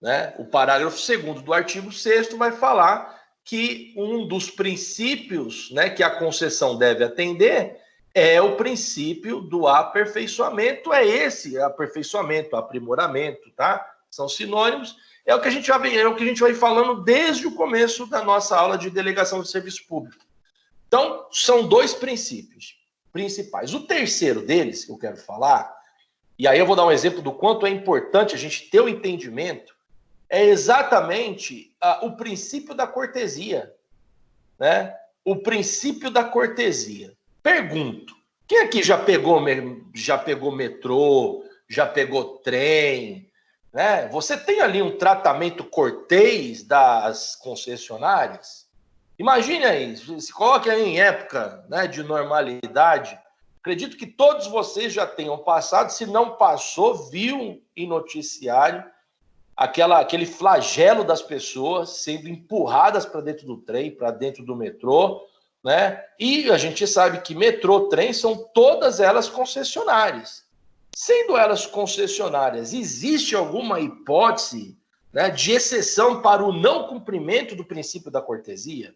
Né? O parágrafo 2º do artigo 6º vai falar que um dos princípios, né, que a concessão deve atender é o princípio do aperfeiçoamento. É esse aperfeiçoamento, aprimoramento, tá? São sinônimos. É o que a gente vai falando desde o começo da nossa aula de delegação de serviço público. Então, são 2 princípios principais. O terceiro deles, que eu quero falar, e aí eu vou dar um exemplo do quanto é importante a gente ter o entendimento, é exatamente o princípio da cortesia, né? O princípio da cortesia. Pergunto, quem aqui já pegou metrô, já pegou trem, né? Você tem ali um tratamento cortês das concessionárias? Imagine aí, se coloque aí em época, né, de normalidade. Acredito que todos vocês já tenham passado, se não passou, viu em noticiário aquele flagelo das pessoas sendo empurradas para dentro do trem, para dentro do metrô, né? E a gente sabe que metrô, trem, são todas elas concessionárias. Sendo elas concessionárias, existe alguma hipótese, né, de exceção para o não cumprimento do princípio da cortesia?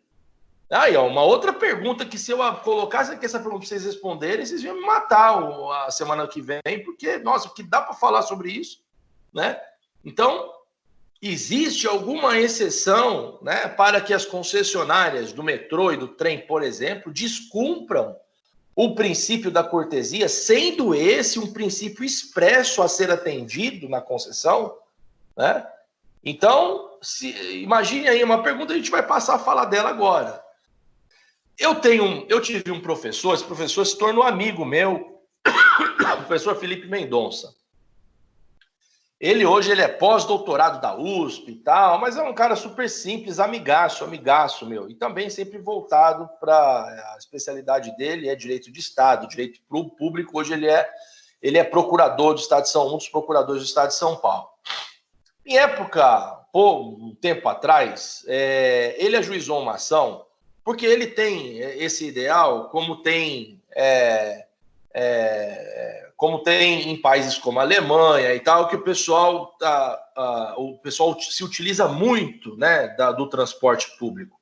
Aí, ó, uma outra pergunta que, se eu colocasse aqui essa pergunta para vocês responderem, vocês iam me matar a semana que vem, porque, nossa, o que dá para falar sobre isso, né? Então, existe alguma exceção, né, para que as concessionárias do metrô e do trem, por exemplo, descumpram o princípio da cortesia, sendo esse um princípio expresso a ser atendido na concessão, né? Então, imagine aí uma pergunta, a gente vai passar a falar dela agora. Eu tive um professor, esse professor se tornou amigo meu, o professor Felipe Mendonça. Hoje ele é pós-doutorado da USP e tal, mas é um cara super simples, amigaço meu. E também sempre voltado para a especialidade dele, é direito de Estado, direito público. Hoje ele é procurador do Estado de São Paulo, um dos procuradores do Estado de São Paulo. Em época, um tempo atrás, ele ajuizou uma ação, porque ele tem esse ideal, como tem em países como a Alemanha e tal, que o pessoal se utiliza muito, né, do transporte público.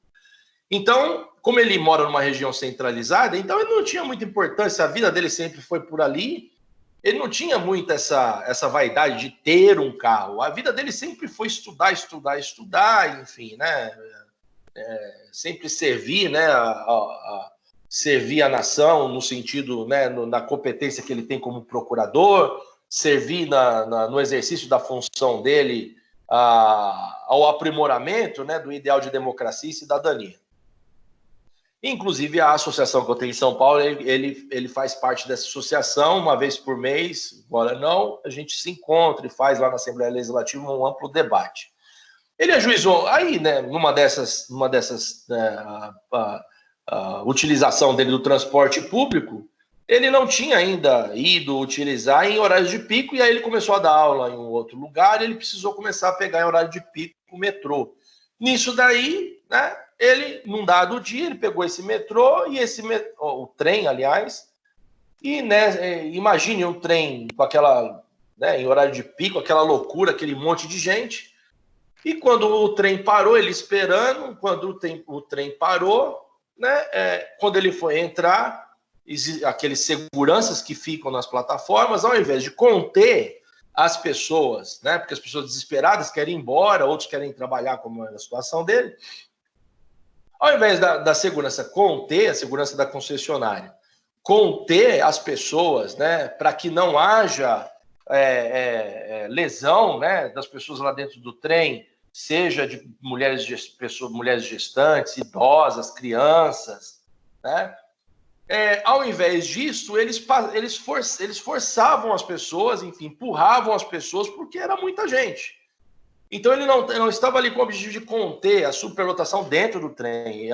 Então, como ele mora numa região centralizada, então ele não tinha muita importância, a vida dele sempre foi por ali, ele não tinha muito essa vaidade de ter um carro, a vida dele sempre foi estudar, enfim, né, sempre servir, né, servir a nação no sentido, né, na competência que ele tem como procurador, servir no exercício da função dele ao aprimoramento, né, do ideal de democracia e cidadania. Inclusive, a associação que eu tenho em São Paulo, ele faz parte dessa associação, uma vez por mês, agora não, a gente se encontra e faz lá na Assembleia Legislativa um amplo debate. Ele ajuizou, aí, né, numa dessas utilização dele do transporte público, ele não tinha ainda ido utilizar em horários de pico, e aí ele começou a dar aula em um outro lugar, e ele precisou começar a pegar em horário de pico o metrô. Nisso daí, né, ele, num dado dia, ele pegou esse metrô, o trem, aliás, e, né, imagine um trem com aquela, né, em horário de pico, aquela loucura, aquele monte de gente, e quando o trem parou, ele esperando, quando o trem parou, né, quando ele foi entrar, aqueles seguranças que ficam nas plataformas, ao invés de conter as pessoas, né, porque as pessoas desesperadas querem ir embora, outros querem trabalhar, como é a situação dele, ao invés da segurança conter, a segurança da concessionária, conter as pessoas, né, para que não haja lesão, né, das pessoas lá dentro do trem, seja de mulheres gestantes, idosas, crianças, né? Ao invés disso, eles forçavam as pessoas, enfim, empurravam as pessoas, porque era muita gente. Então, ele não estava ali com o objetivo de conter a superlotação dentro do trem.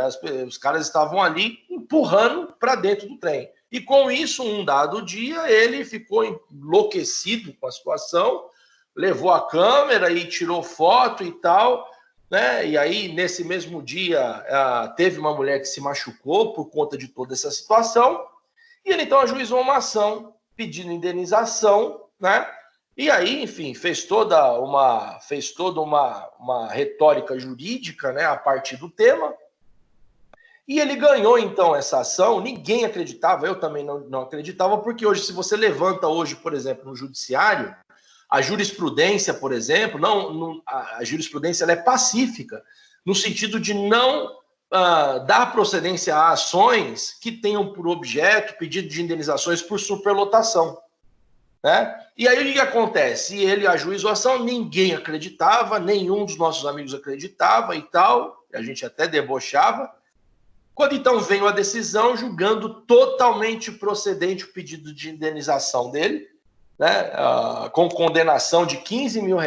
Os caras estavam ali empurrando para dentro do trem. E com isso, um dado dia, ele ficou enlouquecido com a situação, levou a câmera e tirou foto e tal, né? E aí, nesse mesmo dia, teve uma mulher que se machucou por conta de toda essa situação, e ele então ajuizou uma ação pedindo indenização, né? E aí, enfim, fez toda uma retórica jurídica, né, a partir do tema. E ele ganhou, então, essa ação. Ninguém acreditava, eu também não acreditava, porque hoje, se você levanta hoje, por exemplo, no judiciário, a jurisprudência, por exemplo, a jurisprudência ela é pacífica, no sentido de não dar procedência a ações que tenham por objeto pedido de indenizações por superlotação, né? E aí o que acontece? Ele ajuizou a ação, ninguém acreditava, nenhum dos nossos amigos acreditava e tal, a gente até debochava. Quando então veio a decisão julgando totalmente procedente o pedido de indenização dele, né, com condenação de R$15 mil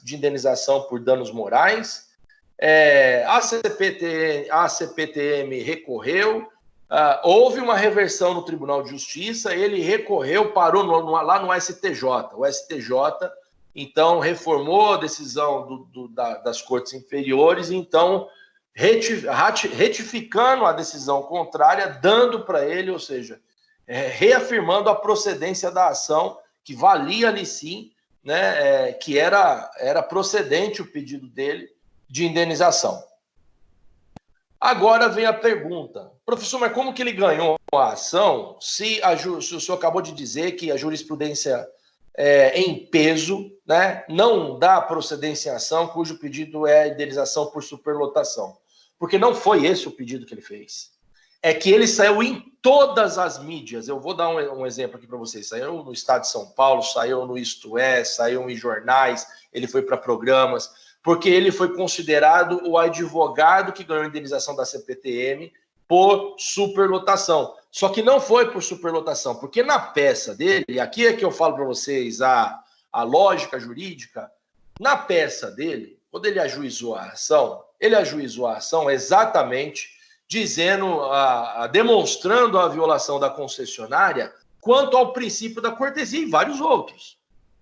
de indenização por danos morais, a CPTM recorreu, houve uma reversão no Tribunal de Justiça, ele recorreu, parou lá no STJ. O STJ, então, reformou a decisão das Cortes Inferiores, então, retificando a decisão contrária, dando para ele, ou seja, reafirmando a procedência da ação, que valia ali sim, né, que era procedente o pedido dele de indenização. Agora vem a pergunta, professor, mas como que ele ganhou a ação se o senhor acabou de dizer que a jurisprudência em peso, né, não dá procedência em ação cujo pedido é a indenização por superlotação? Porque não foi esse o pedido que ele fez. É que ele saiu em todas as mídias. Eu vou dar um exemplo aqui para vocês. Saiu no Estado de São Paulo, saiu no Isto É, saiu em jornais, ele foi para programas, porque ele foi considerado o advogado que ganhou a indenização da CPTM por superlotação. Só que não foi por superlotação, porque na peça dele, e aqui é que eu falo para vocês a lógica jurídica, na peça dele, quando ele ajuizou a ação exatamente dizendo, demonstrando a violação da concessionária quanto ao princípio da cortesia e vários outros,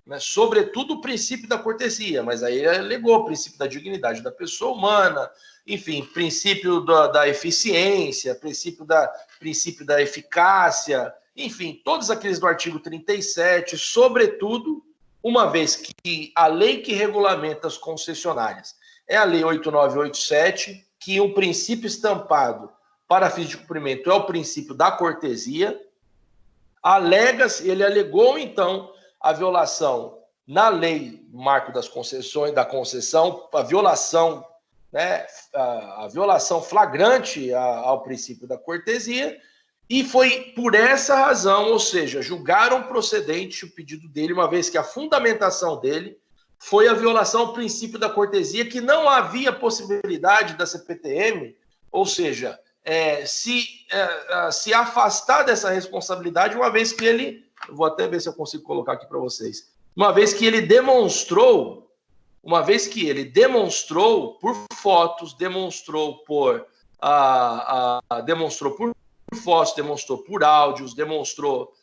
né? Sobretudo o princípio da cortesia, mas aí ele alegou o princípio da dignidade da pessoa humana, enfim, princípio da eficiência, princípio da eficácia, enfim, todos aqueles do artigo 37, sobretudo, uma vez que a lei que regulamenta as concessionárias é a Lei 8987, que o princípio estampado para fins de cumprimento é o princípio da cortesia. Ele alegou, então, a violação na lei marco das concessões, da concessão, a violação, né, a violação flagrante ao princípio da cortesia, e foi por essa razão, ou seja, julgaram procedente o pedido dele, uma vez que a fundamentação dele foi a violação ao princípio da cortesia, que não havia possibilidade da CPTM, ou seja, se afastar dessa responsabilidade, uma vez que ele, vou até ver se eu consigo colocar aqui para vocês, uma vez que ele demonstrou por fotos, demonstrou por fotos, demonstrou por áudios, demonstrou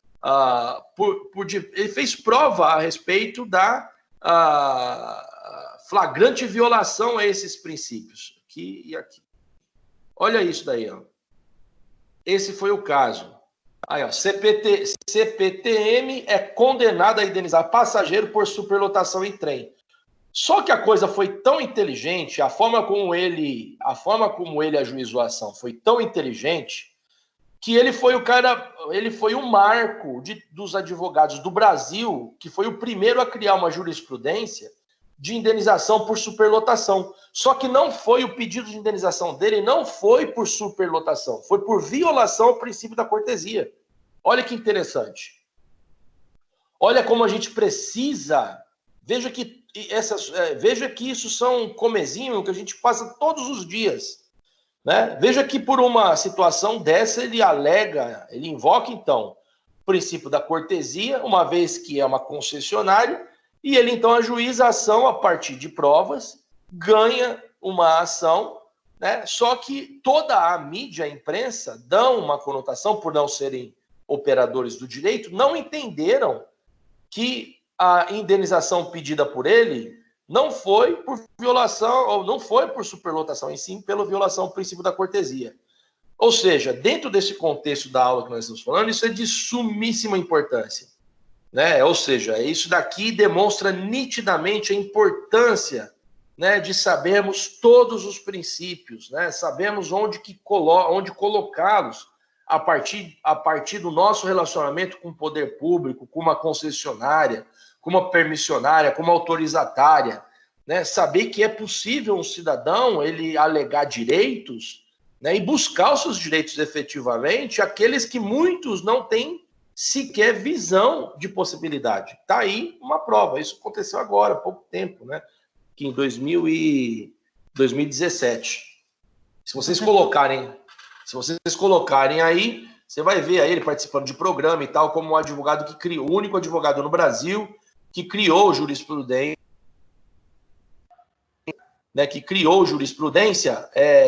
ele fez prova a respeito da flagrante violação a esses princípios. Aqui e aqui. Olha isso daí, ó. Esse foi o caso. Aí, ó, CPTM é condenada a indenizar passageiro por superlotação em trem. Só que a coisa foi tão inteligente, a forma como ele ajuizou a ação foi tão inteligente, que ele foi o marco dos advogados do Brasil, que foi o primeiro a criar uma jurisprudência de indenização por superlotação. Só que não foi o pedido de indenização dele, não foi por superlotação, foi por violação ao princípio da cortesia. Olha que interessante. Olha como a gente precisa. Veja que isso são comezinho que a gente passa todos os dias. Né? Veja que por uma situação dessa ele invoca então o princípio da cortesia, uma vez que é uma concessionária, e ele então ajuiza a ação a partir de provas, ganha uma ação, né? Só que toda a mídia, a imprensa, dão uma conotação, por não serem operadores do direito não entenderam que a indenização pedida por ele não foi por violação, ou não foi por superlotação, e sim pela violação do princípio da cortesia. Ou seja, dentro desse contexto da aula que nós estamos falando, isso é de sumíssima importância, né? Ou seja, isso daqui demonstra nitidamente a importância, né, de sabermos todos os princípios, né? Sabemos onde colocá-los a partir do nosso relacionamento com o poder público, com uma concessionária, com uma permissionária, com uma autorizatária, né? Saber que é possível um cidadão ele alegar direitos, né, e buscar os seus direitos efetivamente, aqueles que muitos não têm sequer visão de possibilidade. Está aí uma prova. Isso aconteceu agora, há pouco tempo, né? Que em 2017. Se vocês colocarem aí, você vai ver aí ele participando de programa e tal, como um advogado que criou, o único advogado no Brasil que criou jurisprudência, né,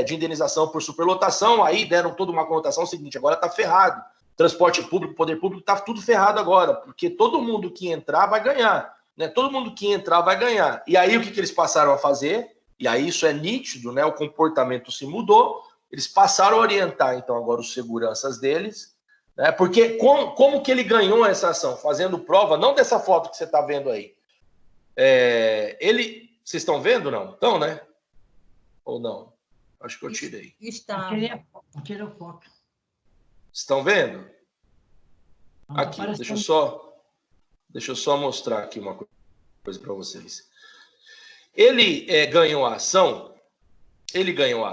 de indenização por superlotação. Aí deram toda uma conotação seguinte: agora está ferrado. Transporte público, poder público, está tudo ferrado agora, porque todo mundo que entrar vai ganhar. Né? Todo mundo que entrar vai ganhar. E aí o que eles passaram a fazer? E aí isso é nítido, né? O comportamento se mudou. Eles passaram a orientar, então, agora os seguranças deles, né? Porque como que ele ganhou essa ação? Fazendo prova, não dessa foto que você está vendo aí. Vocês estão vendo, não? Estão, né? Ou não? Acho que eu tirei. Está. Eu tirei foto. Estão vendo? Não, aqui, deixa eu só mostrar aqui uma coisa para vocês. Ele ganhou a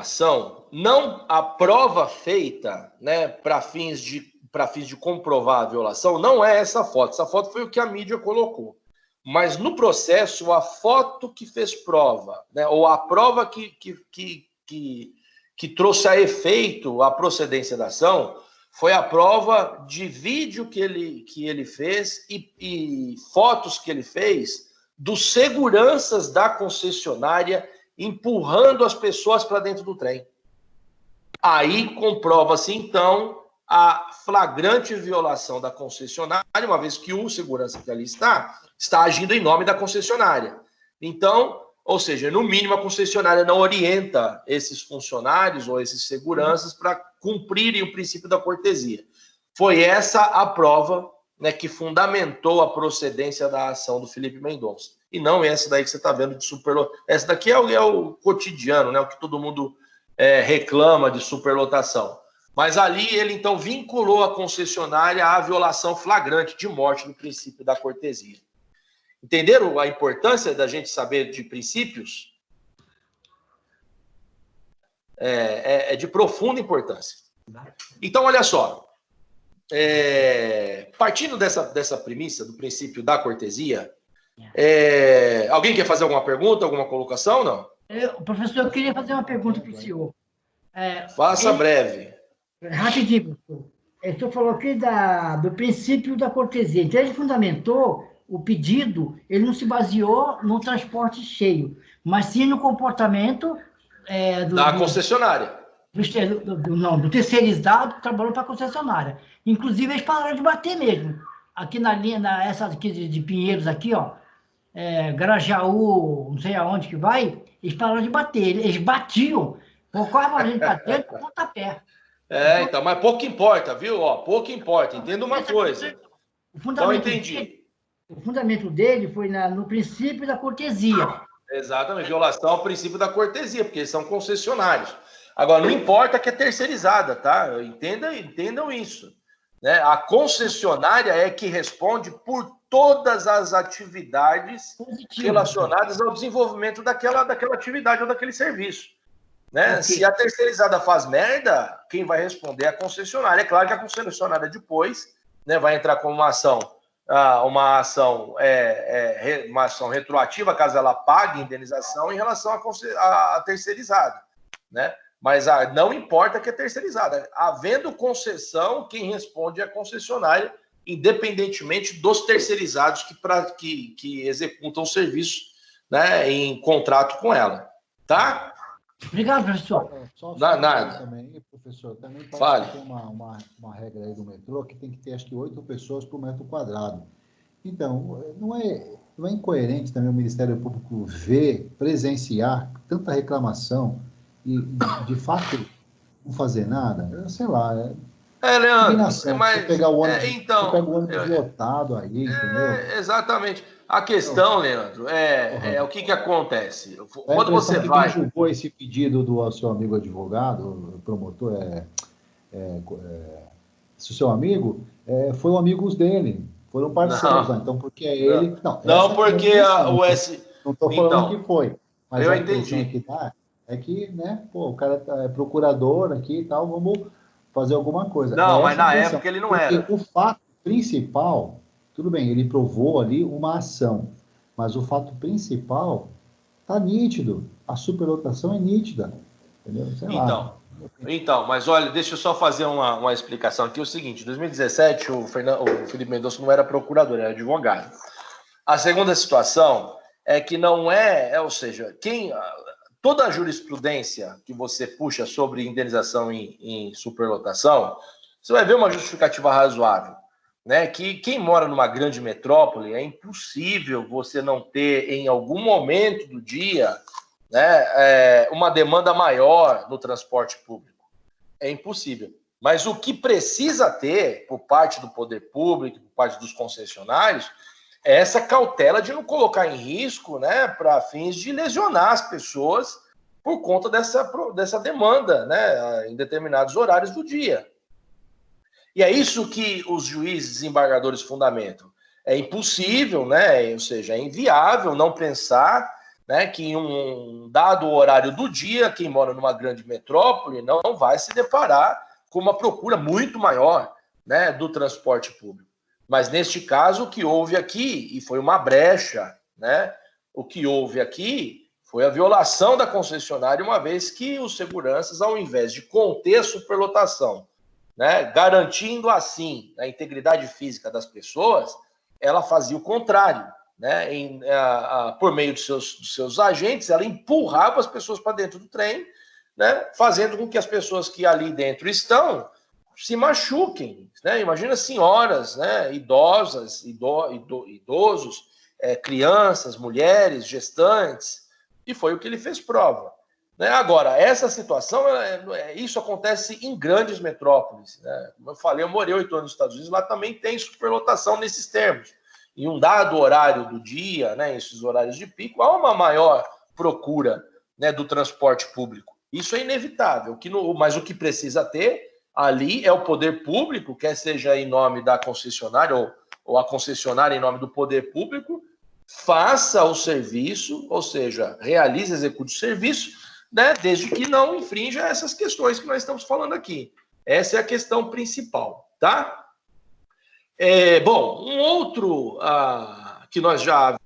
ação, não a prova feita, né, para fins de comprovar a violação, não é essa foto. Essa foto foi o que a mídia colocou. Mas no processo, a foto que fez prova, né, ou a prova que trouxe a efeito a procedência da ação, foi a prova de vídeo que ele fez e fotos que ele fez dos seguranças da concessionária empurrando as pessoas para dentro do trem. Aí comprova-se, então, a flagrante violação da concessionária, uma vez que o segurança que ali está agindo em nome da concessionária. Então, ou seja, no mínimo, a concessionária não orienta esses funcionários ou esses seguranças para cumprirem o princípio da cortesia. Foi essa a prova, né, que fundamentou a procedência da ação do Felipe Mendonça. E não essa daí que você está vendo de superlotação. Essa daqui é o cotidiano, né, o que todo mundo reclama de superlotação. Mas ali ele, então, vinculou a concessionária à violação flagrante de morte do princípio da cortesia. Entenderam a importância da gente saber de princípios? É de profunda importância. Então, olha só. Partindo dessa premissa, do princípio da cortesia, alguém quer fazer alguma pergunta, alguma colocação? Não? Professor, eu queria fazer uma pergunta para o senhor. Faça breve. Rapidinho, professor. O senhor falou aqui do princípio da cortesia. Então, ele fundamentou o pedido, ele não se baseou no transporte cheio, mas sim no comportamento da concessionária. Do terceirizado que trabalhou para a concessionária. Inclusive, eles pararam de bater mesmo. Aqui na linha, essa aqui de Pinheiros, aqui, ó, Grajaú, não sei aonde que vai, eles pararam de bater. Eles batiam, colocavam a gente para dentro com pontapé. Então, mas pouco importa, viu? Pouco importa. Entenda uma coisa. Então, eu entendi. O fundamento dele foi no princípio da cortesia. Exatamente, violação ao princípio da cortesia, porque eles são concessionários. Agora, não importa que é terceirizada, tá? Entendam isso. Né? A concessionária é que responde por todas as atividades relacionadas ao desenvolvimento daquela atividade ou daquele serviço. Né? Okay. Se a terceirizada faz merda, quem vai responder é a concessionária. É claro que a concessionária depois, né, vai entrar com uma ação retroativa, caso ela pague indenização em relação à terceirizada, né? Mas não importa que é terceirizada. Havendo concessão, quem responde é a concessionária, independentemente dos terceirizados que executam o serviço, né, em contrato com ela. Tá? Obrigado, professor. Só nada. Também, por Professor, também Fale. tem uma regra aí do metrô que tem que ter, acho que, 8 pessoas por metro quadrado. Então, não é incoerente também o Ministério Público presenciar tanta reclamação e, de fato, não fazer nada? Eu sei lá, Leandro, você pegar o ônibus, então, você pega o ônibus lotado aí, entendeu? Exatamente. A questão, Leandro, o que acontece? Quando você que vai... quem julgou esse pedido do seu amigo advogado, o promotor, se o seu amigo, foi o amigos dele, foram parceiros, Não, então porque é ele... Não, porque o S... Não estou falando que foi, mas eu a impressão entendi. que dá é que, né, o cara é procurador aqui e tal, vamos fazer alguma coisa. Não, mas na época ele não era. Porque o fato principal, tudo bem, ele provou ali uma ação, mas o fato principal está nítido, a superlotação é nítida, entendeu? Sei lá. Então, mas olha, deixa eu só fazer uma explicação aqui. É o seguinte, em 2017, o Felipe Mendonça não era procurador, era advogado. A segunda situação é que não ou seja, toda a jurisprudência que você puxa sobre indenização em superlotação, você vai ver uma justificativa razoável, né? Que quem mora numa grande metrópole, é impossível você não ter, em algum momento do dia, né, uma demanda maior no transporte público. É impossível. Mas o que precisa ter, por parte do poder público, por parte dos concessionários, é essa cautela de não colocar em risco, né, para fins de lesionar as pessoas por conta dessa demanda, né, em determinados horários do dia. E é isso que os juízes desembargadores fundamentam. É impossível, né, ou seja, é inviável não pensar, né, que em um dado horário do dia, quem mora numa grande metrópole não vai se deparar com uma procura muito maior, né, do transporte público. Mas, neste caso, o que houve aqui, e foi uma brecha, né? O que houve aqui foi a violação da concessionária, uma vez que os seguranças, ao invés de conter a superlotação, né, garantindo assim a integridade física das pessoas, ela fazia o contrário, né? Por meio dos seus agentes, ela empurrava as pessoas para dentro do trem, né, fazendo com que as pessoas que ali dentro estão se machuquem, né? Imagina senhoras, né, idosas, idosos, crianças, mulheres, gestantes, e foi o que ele fez prova, né? Agora, essa situação, isso acontece em grandes metrópoles, né? Como eu falei, eu morei 8 anos nos Estados Unidos, lá também tem superlotação nesses termos. Em um dado horário do dia, né, esses horários de pico, há uma maior procura, né, do transporte público. Isso é inevitável, mas o que precisa ter ali é o poder público, quer seja em nome da concessionária ou a concessionária em nome do poder público, faça o serviço, ou seja, realize, execute o serviço, né, desde que não infrinja essas questões que nós estamos falando aqui. Essa é a questão principal, tá? Bom, um outro que nós já...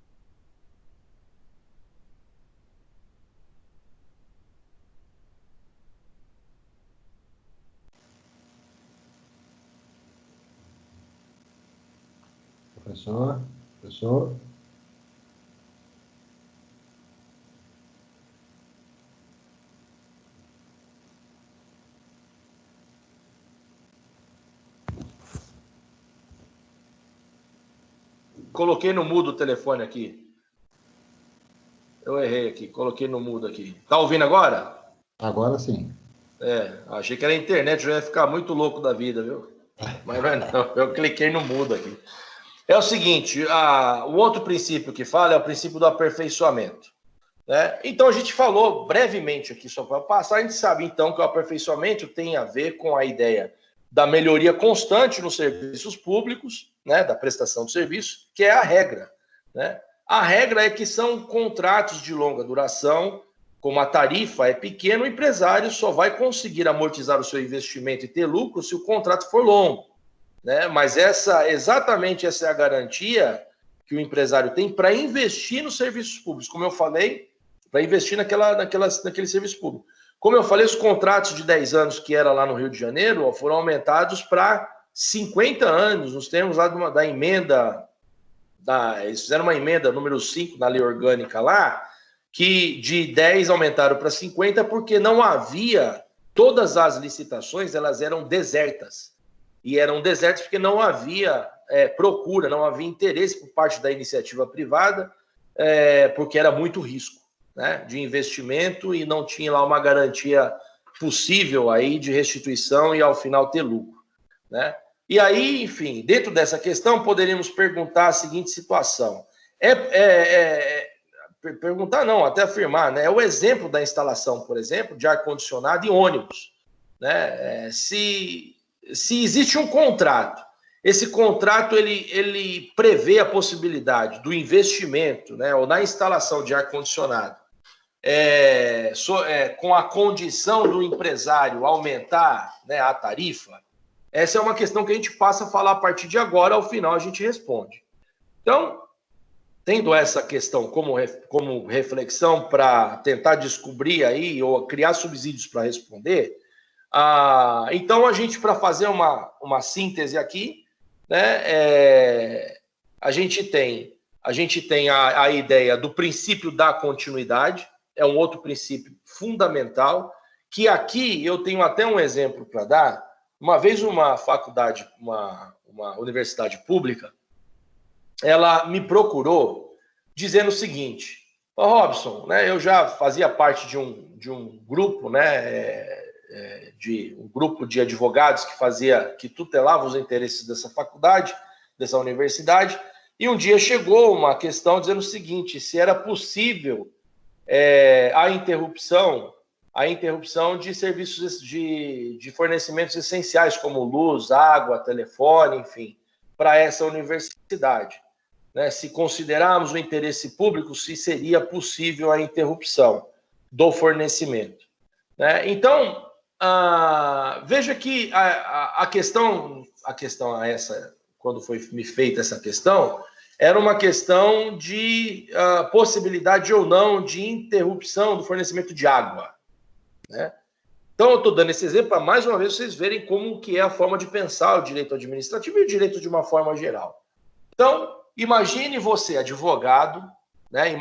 Professor. Coloquei no mudo o telefone aqui. Eu errei aqui, coloquei no mudo aqui. Tá ouvindo agora? Agora sim. Achei que era a internet, eu ia ficar muito louco da vida, viu? Mas não, eu cliquei no mudo aqui. É o seguinte, o outro princípio que fala é o princípio do aperfeiçoamento, né? Então, a gente falou brevemente aqui, só para passar, a gente sabe, então, que o aperfeiçoamento tem a ver com a ideia da melhoria constante nos serviços públicos, né, da prestação de serviço, que é a regra, né? A regra é que são contratos de longa duração, como a tarifa é pequena, o empresário só vai conseguir amortizar o seu investimento e ter lucro se o contrato for longo, né? Mas exatamente essa é a garantia que o empresário tem para investir nos serviços públicos. Como eu falei, para investir naquele serviço público. Como eu falei, os contratos de 10 anos que era lá no Rio de Janeiro foram aumentados para 50 anos, nos termos lá da emenda, eles fizeram uma emenda número 5 na lei orgânica lá, que de 10 aumentaram para 50 porque não havia todas as licitações elas eram desertas. E eram desertas porque não havia procura, não havia interesse por parte da iniciativa privada, porque era muito risco, né, de investimento e não tinha lá uma garantia possível aí de restituição e ao final ter lucro, né? E aí, enfim, dentro dessa questão, poderíamos perguntar a seguinte situação. Perguntar não, até afirmar, né? É o exemplo da instalação, por exemplo, de ar-condicionado em ônibus, né? Se existe um contrato, esse contrato ele prevê a possibilidade do investimento, né, ou na instalação de ar-condicionado, com a condição do empresário aumentar, né, a tarifa. Essa é uma questão que a gente passa a falar a partir de agora, ao final a gente responde. Então, tendo essa questão como reflexão para tentar descobrir aí, ou criar subsídios para responder, então a gente, para fazer uma síntese aqui, né, a gente tem a ideia do princípio da continuidade, é um outro princípio fundamental, que aqui eu tenho até um exemplo para dar. Uma vez uma faculdade, uma universidade pública, ela me procurou dizendo o seguinte: Robson, né, eu já fazia parte de um grupo, né, de um grupo de advogados que tutelava os interesses dessa faculdade, dessa universidade, e um dia chegou uma questão dizendo o seguinte: se era possível a interrupção de serviços de fornecimentos essenciais, como luz, água, telefone, enfim, para essa universidade. Né? Se considerarmos o interesse público, se seria possível a interrupção do fornecimento. Né? Então, veja que a questão essa, quando foi me feita essa questão, era uma questão de possibilidade ou não de interrupção do fornecimento de água. Né? Então, eu estou dando esse exemplo para, mais uma vez, vocês verem como que é a forma de pensar o direito administrativo e o direito de uma forma geral. Então, imagine você, advogado, né?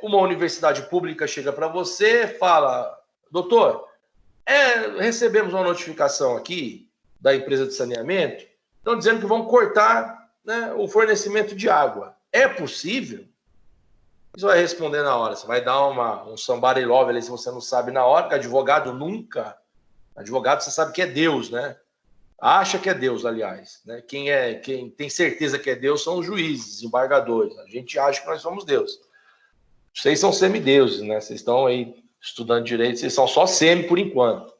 Uma universidade pública chega para você e fala: doutor, recebemos uma notificação aqui da empresa de saneamento, estão dizendo que vão cortar, né, o fornecimento de água. É possível? Você vai responder na hora, você vai dar um somebody love ali se você não sabe na hora, porque advogado nunca... Advogado você sabe que é Deus, né? Acha que é Deus, aliás. Né? Quem tem certeza que é Deus são os juízes, embargadores. A gente acha que nós somos Deus. Vocês são semideuses, né? Vocês estão aí estudando direito, vocês são só semi por enquanto.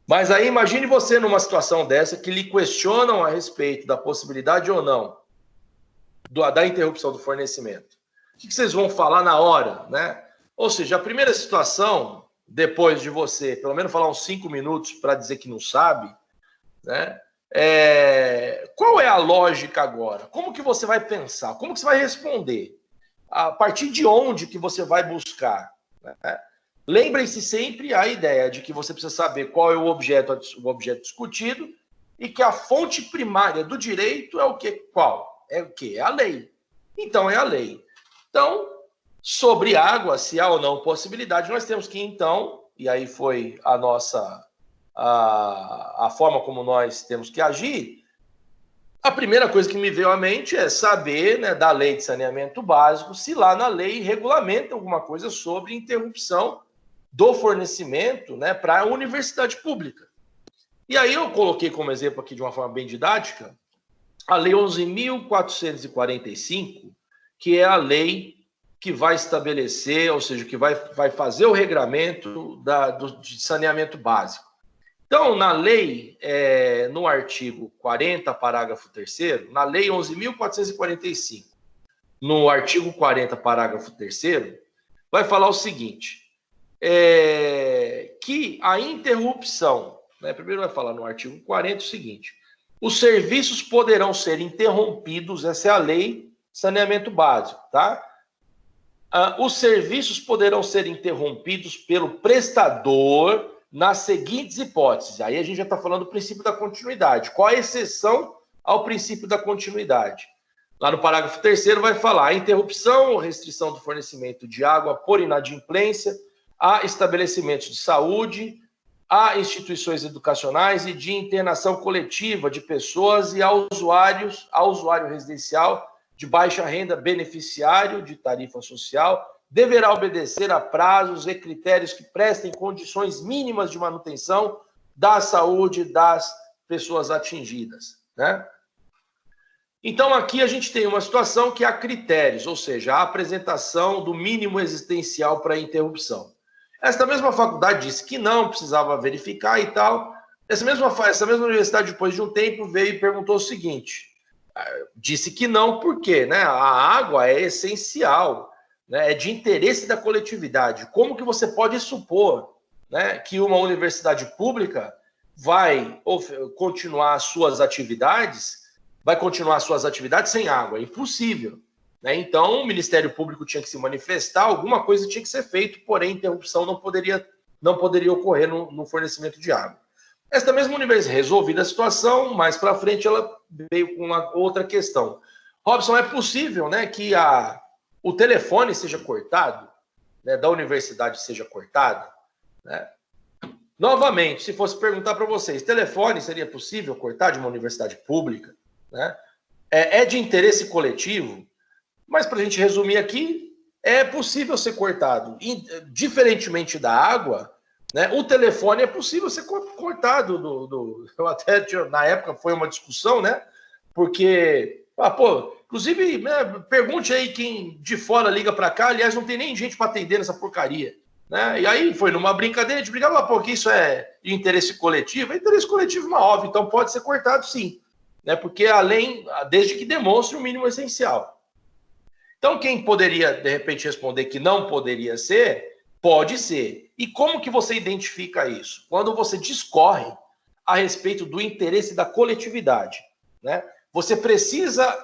Mas aí imagine você numa situação dessa que lhe questionam a respeito da possibilidade ou não da interrupção do fornecimento. O que vocês vão falar na hora, né? Ou seja, a primeira situação, depois de você, pelo menos falar uns 5 minutos para dizer que não sabe, né? Qual é a lógica agora? Como que você vai pensar? Como que você vai responder? A partir de onde que você vai buscar? Né? Lembrem-se sempre a ideia de que você precisa saber qual é o objeto discutido e que a fonte primária do direito é o quê? Qual? É o quê? É a lei. Então, é a lei. Então, sobre água, se há ou não possibilidade, nós temos que, então, e aí foi a forma como nós temos que agir, a primeira coisa que me veio à mente é saber, né, da lei de saneamento básico, se lá na lei regulamenta alguma coisa sobre interrupção do fornecimento, né, para a universidade pública. E aí eu coloquei como exemplo aqui de uma forma bem didática a Lei 11.445, que é a lei que vai estabelecer, ou seja, que vai fazer o regramento de saneamento básico. Então, na lei, no artigo 40, parágrafo 3º, na Lei 11.445, no artigo 40, parágrafo 3º, vai falar o seguinte, que a interrupção, né, primeiro vai falar no artigo 40 o seguinte: os serviços poderão ser interrompidos, essa é a lei saneamento básico, tá? Os serviços poderão ser interrompidos pelo prestador nas seguintes hipóteses. Aí a gente já está falando do princípio da continuidade. Qual a exceção ao princípio da continuidade? Lá no parágrafo 3º vai falar: a interrupção ou restrição do fornecimento de água por inadimplência, a estabelecimentos de saúde, a instituições educacionais e de internação coletiva de pessoas e a usuário residencial de baixa renda beneficiário de tarifa social, deverá obedecer a prazos e critérios que prestem condições mínimas de manutenção da saúde das pessoas atingidas, né? Então, aqui a gente tem uma situação que há critérios, ou seja, a apresentação do mínimo existencial para a interrupção. Esta mesma faculdade disse que não, precisava verificar e tal. Essa mesma universidade, depois de um tempo, veio e perguntou o seguinte, disse que não, por quê? Né? A água é essencial, né? É de interesse da coletividade. Como que você pode supor, né, que uma universidade pública vai continuar suas atividades sem água? É impossível, né? Então, o Ministério Público tinha que se manifestar, alguma coisa tinha que ser feito, porém, interrupção não poderia ocorrer no fornecimento de água. Esta mesma universidade, resolvida a situação, mais para frente ela veio com uma outra questão. Robson, é possível, né, que o telefone seja cortado, né, da universidade seja cortado, né? Novamente, se fosse perguntar para vocês, telefone seria possível cortar de uma universidade pública, né? É de interesse coletivo, mas para a gente resumir aqui, é possível ser cortado. Diferentemente da água, né, o telefone é possível ser cortado. Eu até, na época, foi uma discussão, né? Porque, inclusive, né, pergunte aí quem de fora liga para cá, aliás, não tem nem gente para atender nessa porcaria, né? E aí foi numa brincadeira, a gente brigava, porque isso é de interesse coletivo. É interesse coletivo, uma óbvio, então pode ser cortado sim, né? Porque desde que demonstre o mínimo essencial. Então, quem poderia, de repente, responder que não poderia ser, pode ser. E como que você identifica isso? Quando você discorre a respeito do interesse da coletividade, né? Você precisa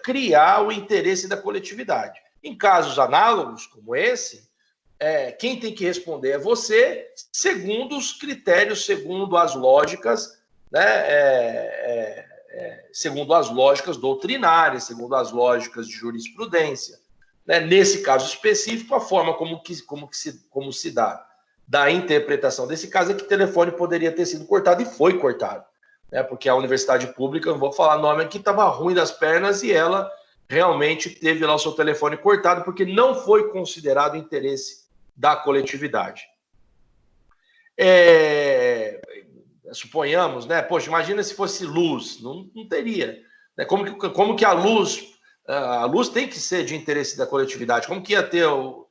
criar o interesse da coletividade. Em casos análogos como esse, quem tem que responder é você, segundo os critérios, segundo as lógicas, né? Segundo as lógicas doutrinárias, segundo as lógicas de jurisprudência, né? Nesse caso específico, a forma como se dá da interpretação desse caso é que o telefone poderia ter sido cortado e foi cortado, né? Porque a universidade pública, não vou falar nome aqui, estava ruim das pernas e ela realmente teve lá o seu telefone cortado porque não foi considerado interesse da coletividade. Suponhamos, né? Poxa, imagina se fosse luz, não teria, né? Como que a luz tem que ser de interesse da coletividade? Como que ia ter o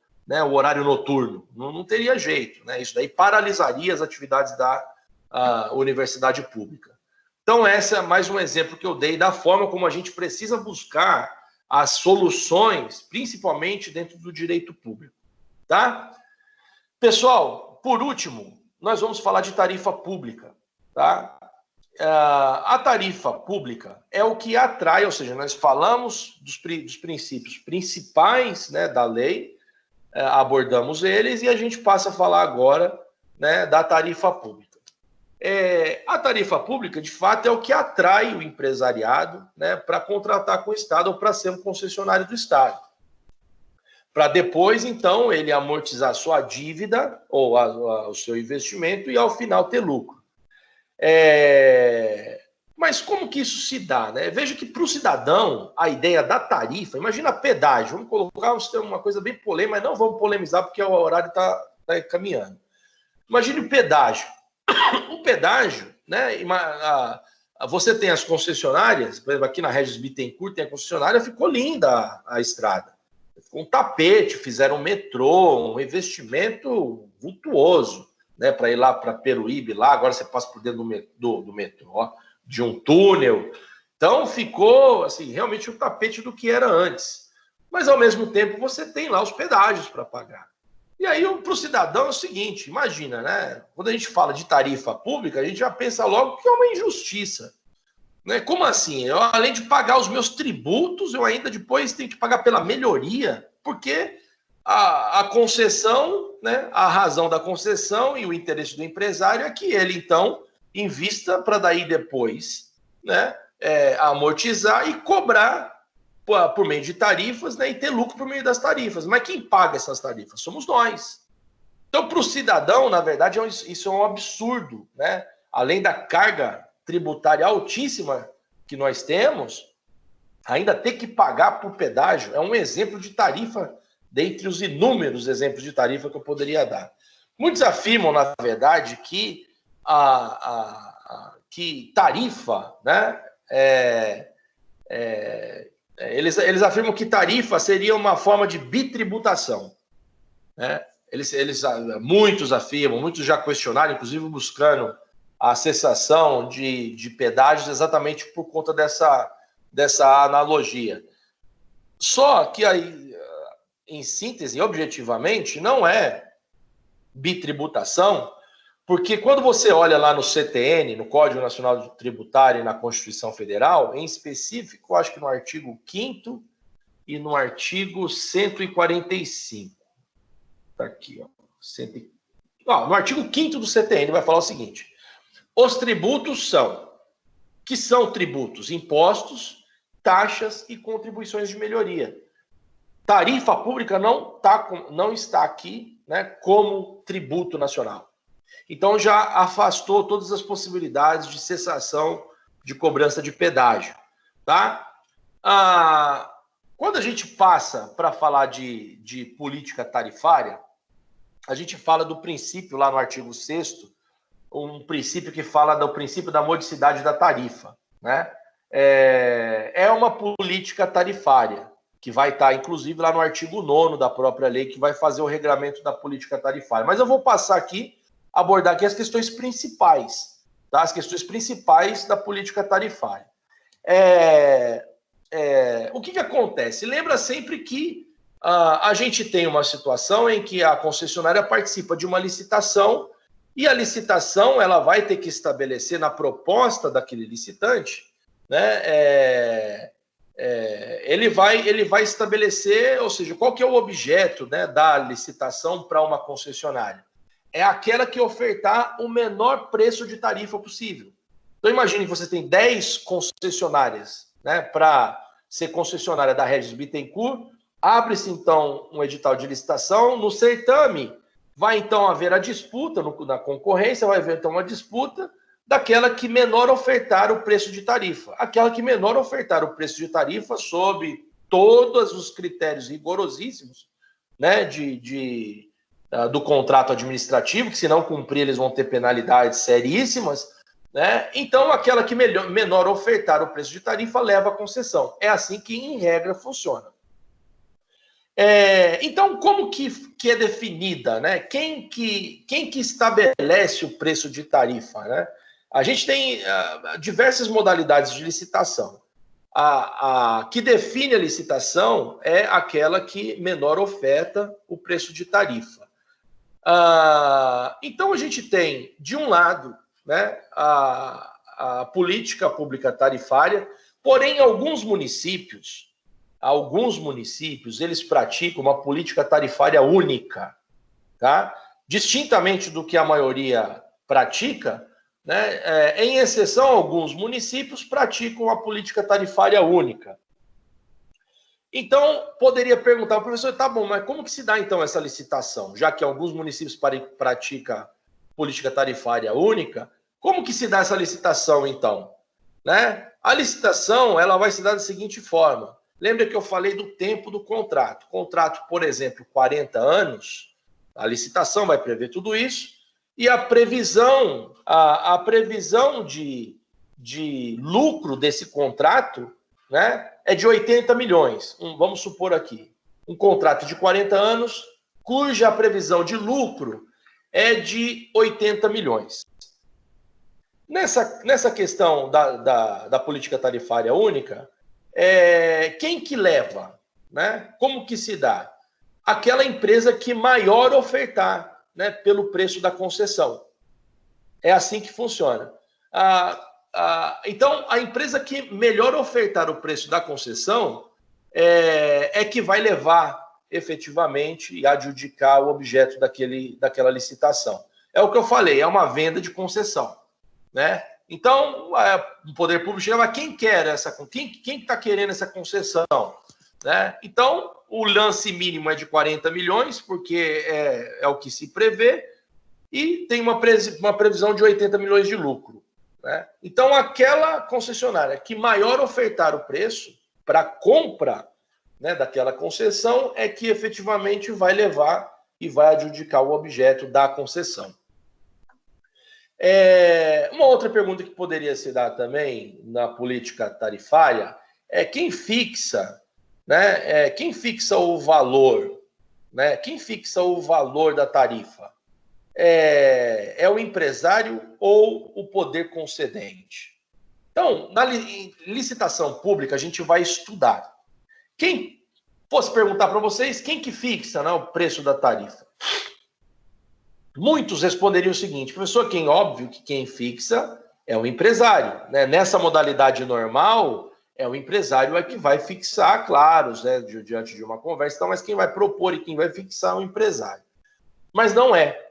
horário noturno? Não teria jeito, né? Isso daí paralisaria as atividades da universidade pública. Então, essa é mais um exemplo que eu dei da forma como a gente precisa buscar as soluções, principalmente dentro do direito público, tá? Pessoal, por último, nós vamos falar de tarifa pública, tá? A tarifa pública é o que atrai, ou seja, nós falamos dos princípios principais, né, da lei, abordamos eles e a gente passa a falar agora, né, da tarifa pública. A tarifa pública, de fato, é o que atrai o empresariado, né, para contratar com o Estado ou para ser um concessionário do Estado. Para depois, então, ele amortizar sua dívida ou o seu investimento e, ao final, ter lucro. Mas como que isso se dá, né? Veja que para o cidadão, a ideia da tarifa, imagina pedágio, vamos colocar uma coisa bem polêmica, mas não vamos polemizar porque o horário está caminhando. Imagine o pedágio. O pedágio, né? Você tem as concessionárias, por exemplo, aqui na Regis Bittencourt tem a concessionária, ficou linda a estrada. Ficou um tapete, fizeram um metrô, um investimento vultuoso, né? Para ir lá para Peruíbe, lá, agora você passa por dentro do metrô, ó, de um túnel. Então ficou assim, realmente o tapete do que era antes. Mas ao mesmo tempo você tem lá os pedágios para pagar. E aí, para o cidadão é o seguinte, imagina, né? Quando a gente fala de tarifa pública, a gente já pensa logo que é uma injustiça. Né? Como assim? Eu, além de pagar os meus tributos, eu ainda depois tenho que pagar pela melhoria, porque a concessão, né? A razão da concessão e o interesse do empresário é que ele, então, invista para daí depois, né? Amortizar e cobrar por meio de tarifas, né, e ter lucro por meio das tarifas. Mas quem paga essas tarifas? Somos nós. Então, para o cidadão, na verdade, isso é um absurdo, né? Além da carga tributária altíssima que nós temos, ainda ter que pagar por pedágio é um exemplo de tarifa, dentre os inúmeros exemplos de tarifa que eu poderia dar. Muitos afirmam, na verdade, que que tarifa, né, eles afirmam que tarifa seria uma forma de bitributação, né? Muitos afirmam, muitos já questionaram, inclusive buscando a cessação de pedágios exatamente por conta dessa analogia. Só que aí, em síntese, objetivamente, não é bitributação, porque quando você olha lá no CTN, no Código Nacional Tributário e na Constituição Federal, em específico, acho que no artigo 5º e no artigo 145. Está aqui, ó. No artigo 5º do CTN vai falar o seguinte: os tributos que são tributos, impostos, taxas e contribuições de melhoria. Tarifa pública não está aqui, né, como tributo nacional. Então já afastou todas as possibilidades de cessação de cobrança de pedágio, tá? Quando a gente passa para falar de política tarifária, a gente fala do princípio lá no artigo 6º, um princípio que fala do princípio da modicidade da tarifa, né? É uma política tarifária, que vai estar, inclusive, lá no artigo 9º da própria lei, que vai fazer o regramento da política tarifária. Mas eu vou passar aqui, abordar aqui as questões principais, tá? As questões principais da política tarifária. O que acontece? Lembra sempre que a gente tem uma situação em que a concessionária participa de uma licitação e a licitação ela vai ter que estabelecer na proposta daquele licitante, né, ele vai estabelecer, ou seja, qual que é o objeto, né, da licitação para uma concessionária? É aquela que ofertar o menor preço de tarifa possível. Então imagine que você tem 10 concessionárias, né, para ser concessionária da Regis Bittencourt. Abre-se, então, um edital de licitação. No certame, vai, então, haver a disputa, na concorrência, vai haver, então, uma disputa daquela que menor ofertar o preço de tarifa. Aquela que menor ofertar o preço de tarifa, sob todos os critérios rigorosíssimos, né, do contrato administrativo, que se não cumprir, eles vão ter penalidades seríssimas, né? Então, aquela que menor ofertar o preço de tarifa leva a concessão. É assim que, em regra, funciona. Então, como que é definida, né? Quem que estabelece o preço de tarifa, né? A gente tem diversas modalidades de licitação. A que define a licitação é aquela que menor oferta o preço de tarifa. Então, a gente tem, de um lado, né, a política pública tarifária, porém, alguns municípios, eles praticam uma política tarifária única, tá? Distintamente do que a maioria pratica, né? Em exceção, alguns municípios praticam a política tarifária única. Então, poderia perguntar ao professor, tá bom, mas como que se dá, então, essa licitação? Já que alguns municípios praticam política tarifária única, como que se dá essa licitação, então? Né? A licitação, ela vai se dar da seguinte forma. Lembra que eu falei do tempo do contrato? Contrato, por exemplo, 40 anos, a licitação vai prever tudo isso, e a previsão de lucro desse contrato, né, é de 80 milhões. Vamos supor aqui, um contrato de 40 anos, cuja previsão de lucro é de 80 milhões. Nessa questão da política tarifária única, quem que leva, né? Como que se dá? Aquela empresa que maior ofertar, né, pelo preço da concessão. É assim que funciona. Então, a empresa que melhor ofertar o preço da concessão é que vai levar efetivamente e adjudicar o objeto daquela licitação. É o que eu falei, é uma venda de concessão, né? Então, o poder público chega, mas quem quer quem está querendo essa concessão? Né? Então, o lance mínimo é de 40 milhões, porque é o que se prevê, e tem uma previsão de 80 milhões de lucro. Né? Então, aquela concessionária que maior ofertar o preço para compra, né, daquela concessão é que efetivamente vai levar e vai adjudicar o objeto da concessão. Uma outra pergunta que poderia se dar também na política tarifária é quem fixa, né? Quem fixa o valor, né? Quem fixa o valor da tarifa? É o empresário ou o poder concedente? Então, na licitação pública, a gente vai estudar. Quem fosse perguntar para vocês, quem que fixa, né, o preço da tarifa? Muitos responderiam o seguinte, professor, óbvio que quem fixa é o empresário. Né? Nessa modalidade normal, é o empresário que vai fixar, claro, né, diante de uma conversa, então, mas quem vai propor e quem vai fixar é o empresário. Mas não é.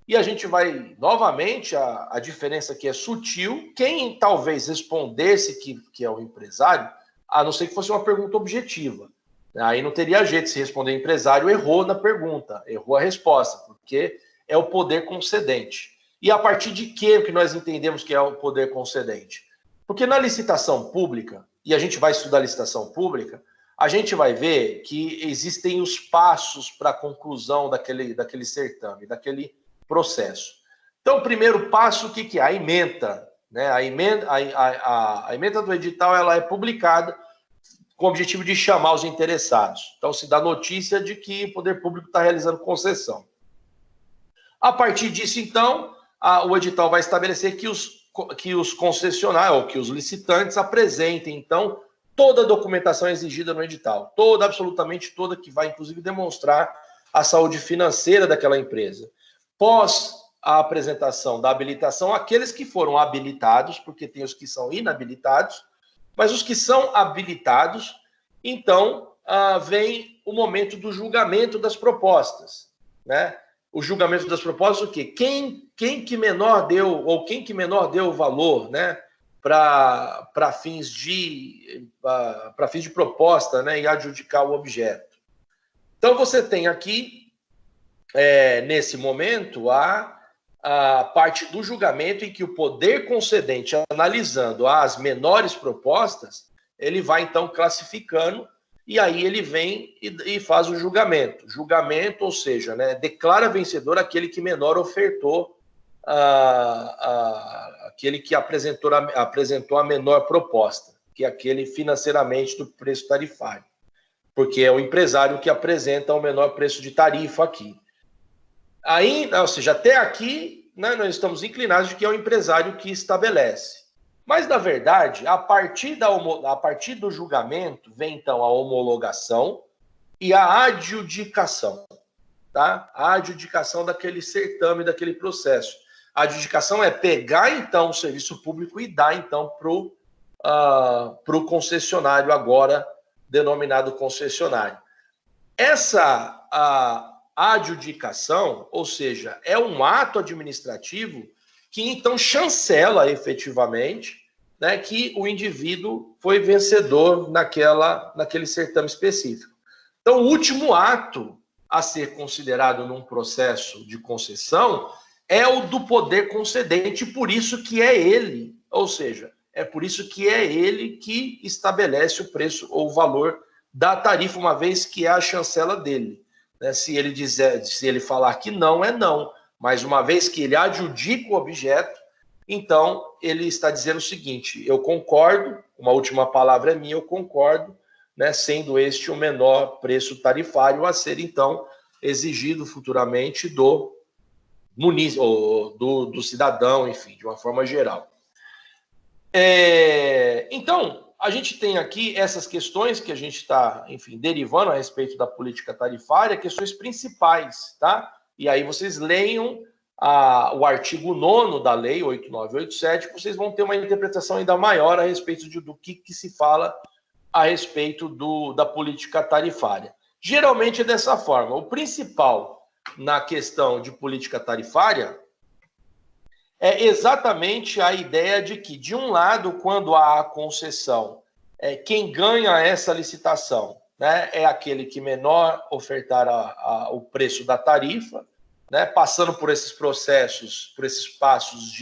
E a gente vai, novamente, a diferença aqui é sutil. Quem talvez respondesse que é o empresário, a não ser que fosse uma pergunta objetiva. Aí não teria jeito, se responder empresário, errou na pergunta, errou a resposta, porque é o poder concedente. E a partir de que nós entendemos que é o poder concedente? Porque na licitação pública, e a gente vai estudar licitação pública, a gente vai ver que existem os passos para a conclusão daquele certame, daquele processo. Então, o primeiro passo, o que é? A ementa. Né? A ementa do edital ela é publicada com o objetivo de chamar os interessados. Então, se dá notícia de que o poder público está realizando concessão. A partir disso, então, o edital vai estabelecer que os concessionários, ou que os licitantes apresentem, então, toda a documentação exigida no edital. Absolutamente toda, que vai, inclusive, demonstrar a saúde financeira daquela empresa. Pós a apresentação da habilitação, aqueles que foram habilitados, porque tem os que são inabilitados, mas os que são habilitados, então, vem o momento do julgamento das propostas, né? O julgamento das propostas, o quê? Quem que menor deu, ou quem que menor deu o valor, né, para fins de proposta, né, e adjudicar o objeto. Então, você tem aqui, nesse momento, a parte do julgamento em que o poder concedente, analisando as menores propostas, ele vai, então, classificando, e aí ele vem e faz o julgamento. Julgamento, ou seja, né, declara vencedor aquele que menor ofertou, aquele que apresentou a menor proposta, que é aquele financeiramente do preço tarifário, porque é o empresário que apresenta o menor preço de tarifa aqui. Aí, ou seja, até aqui, né, nós estamos inclinados de que é o empresário que estabelece. Mas, na verdade, a partir do julgamento, vem, então, a homologação e a adjudicação. Tá? A adjudicação daquele certame, daquele processo. A adjudicação é pegar, então, o serviço público e dar, então, para o concessionário, agora denominado concessionário. Essa adjudicação, ou seja, é um ato administrativo que, então, chancela efetivamente, né, que o indivíduo foi vencedor naquele certame específico. Então, o último ato a ser considerado num processo de concessão é o do poder concedente, por isso que é ele, ou seja, é por isso que é ele que estabelece o preço ou o valor da tarifa, uma vez que é a chancela dele. Né? Se ele falar que não, é não. Mas uma vez que ele adjudica o objeto, então ele está dizendo o seguinte: eu concordo, uma última palavra é minha, eu concordo, né, sendo este o menor preço tarifário a ser, então, exigido futuramente do cidadão, enfim, de uma forma geral. Então, a gente tem aqui essas questões que a gente está, enfim, derivando a respeito da política tarifária, questões principais, tá? E aí vocês leiam o artigo 9º da Lei 8987, que vocês vão ter uma interpretação ainda maior a respeito do que se fala a respeito da política tarifária. Geralmente é dessa forma. O principal na questão de política tarifária é exatamente a ideia de que, de um lado, quando há a concessão, quem ganha essa licitação, né, é aquele que menor ofertar o preço da tarifa, né, passando por esses processos, por esses passos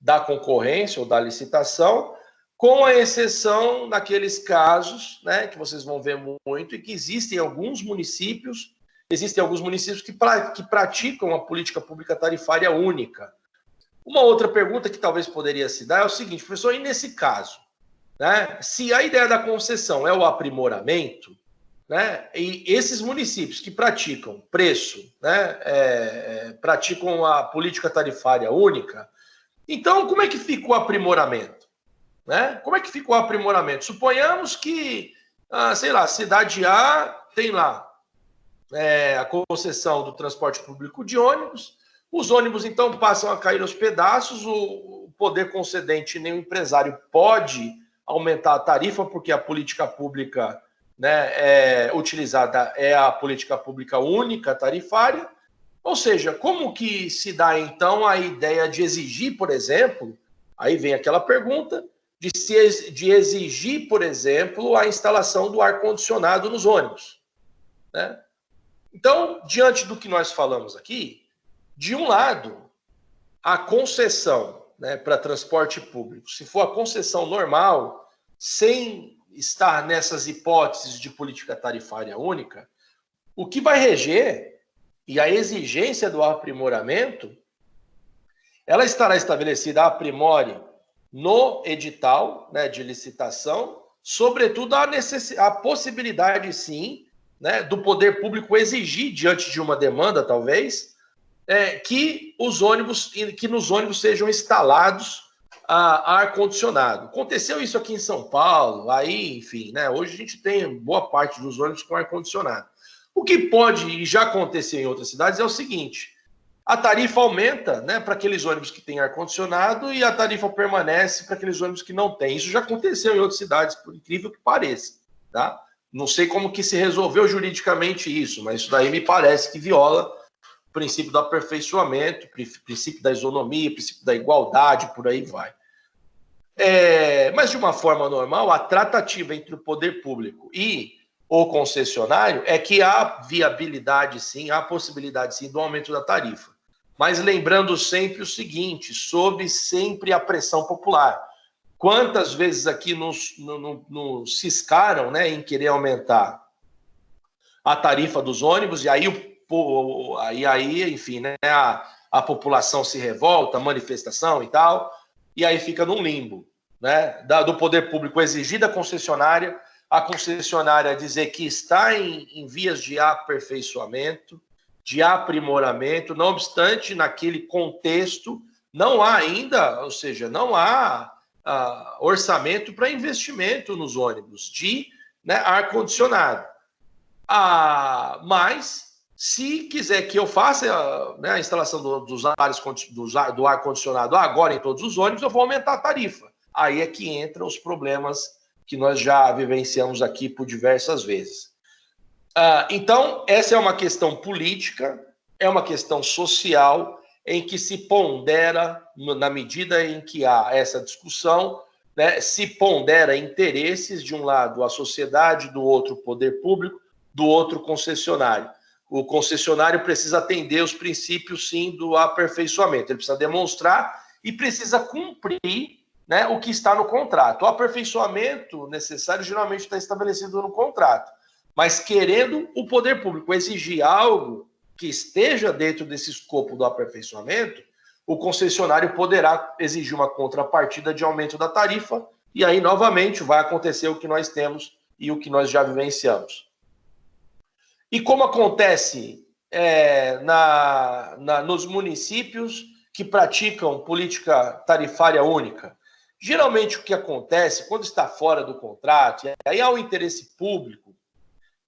da concorrência ou da licitação, com a exceção daqueles casos, né, que vocês vão ver muito, e que existem alguns municípios que praticam a política pública tarifária única. Uma outra pergunta que talvez poderia se dar é o seguinte, professor, e nesse caso, né, se a ideia da concessão é o aprimoramento, né, e esses municípios que praticam preço, né, praticam a política tarifária única, então como é que fica o aprimoramento? Né? Como é que fica o aprimoramento? Suponhamos que, sei lá, cidade A tem lá a concessão do transporte público de ônibus, os ônibus então passam a cair aos pedaços, o poder concedente nem o empresário pode aumentar a tarifa, porque a política pública, né, utilizada é a política pública única tarifária. Ou seja, como que se dá então a ideia de exigir, por exemplo, aí vem aquela pergunta, de exigir, por exemplo, a instalação do ar-condicionado nos ônibus, né? Então, diante do que nós falamos aqui, de um lado, a concessão, né, para transporte público, se for a concessão normal, sem estar nessas hipóteses de política tarifária única, o que vai reger e a exigência do aprimoramento, ela estará estabelecida a priori no edital, né, de licitação, sobretudo a possibilidade, sim, né, do poder público exigir, diante de uma demanda, talvez, que nos ônibus sejam instalados ar-condicionado. Aconteceu isso aqui em São Paulo, aí, enfim, né, hoje a gente tem boa parte dos ônibus com ar-condicionado. O que pode, e já aconteceu em outras cidades, é o seguinte: a tarifa aumenta, né, para aqueles ônibus que têm ar-condicionado e a tarifa permanece para aqueles ônibus que não têm. Isso já aconteceu em outras cidades, por incrível que pareça, tá? Não sei como que se resolveu juridicamente isso, mas isso daí me parece que viola o princípio do aperfeiçoamento, o princípio da isonomia, o princípio da igualdade, por aí vai. Mas, de uma forma normal, a tratativa entre o poder público e o concessionário é que há viabilidade, sim, há possibilidade, sim, do aumento da tarifa. Mas lembrando sempre o seguinte, sob sempre a pressão popular. Quantas vezes aqui nos ciscaram, né, em querer aumentar a tarifa dos ônibus, e aí, enfim, né, a população se revolta, manifestação e tal, e aí fica num limbo, né, do poder público exigir da concessionária, a concessionária dizer que está em vias de aperfeiçoamento, de aprimoramento, não obstante, naquele contexto, não há ainda, ou seja, não há orçamento para investimento nos ônibus de, né, ar-condicionado. Mas, se quiser que eu faça, né, a instalação do ar-condicionado agora em todos os ônibus, eu vou aumentar a tarifa. Aí é que entram os problemas que nós já vivenciamos aqui por diversas vezes. Então, essa é uma questão política, é uma questão social, em que se pondera, na medida em que há essa discussão, né, se pondera interesses, de um lado a sociedade, do outro o poder público, do outro o concessionário. O concessionário precisa atender os princípios, sim, do aperfeiçoamento. Ele precisa demonstrar e precisa cumprir, né, o que está no contrato. O aperfeiçoamento necessário geralmente está estabelecido no contrato, mas querendo o poder público exigir algo que esteja dentro desse escopo do aperfeiçoamento, o concessionário poderá exigir uma contrapartida de aumento da tarifa, e aí, novamente, vai acontecer o que nós temos e o que nós já vivenciamos. E como acontece nos municípios que praticam política tarifária única? Geralmente, o que acontece, quando está fora do contrato, e aí há o interesse público,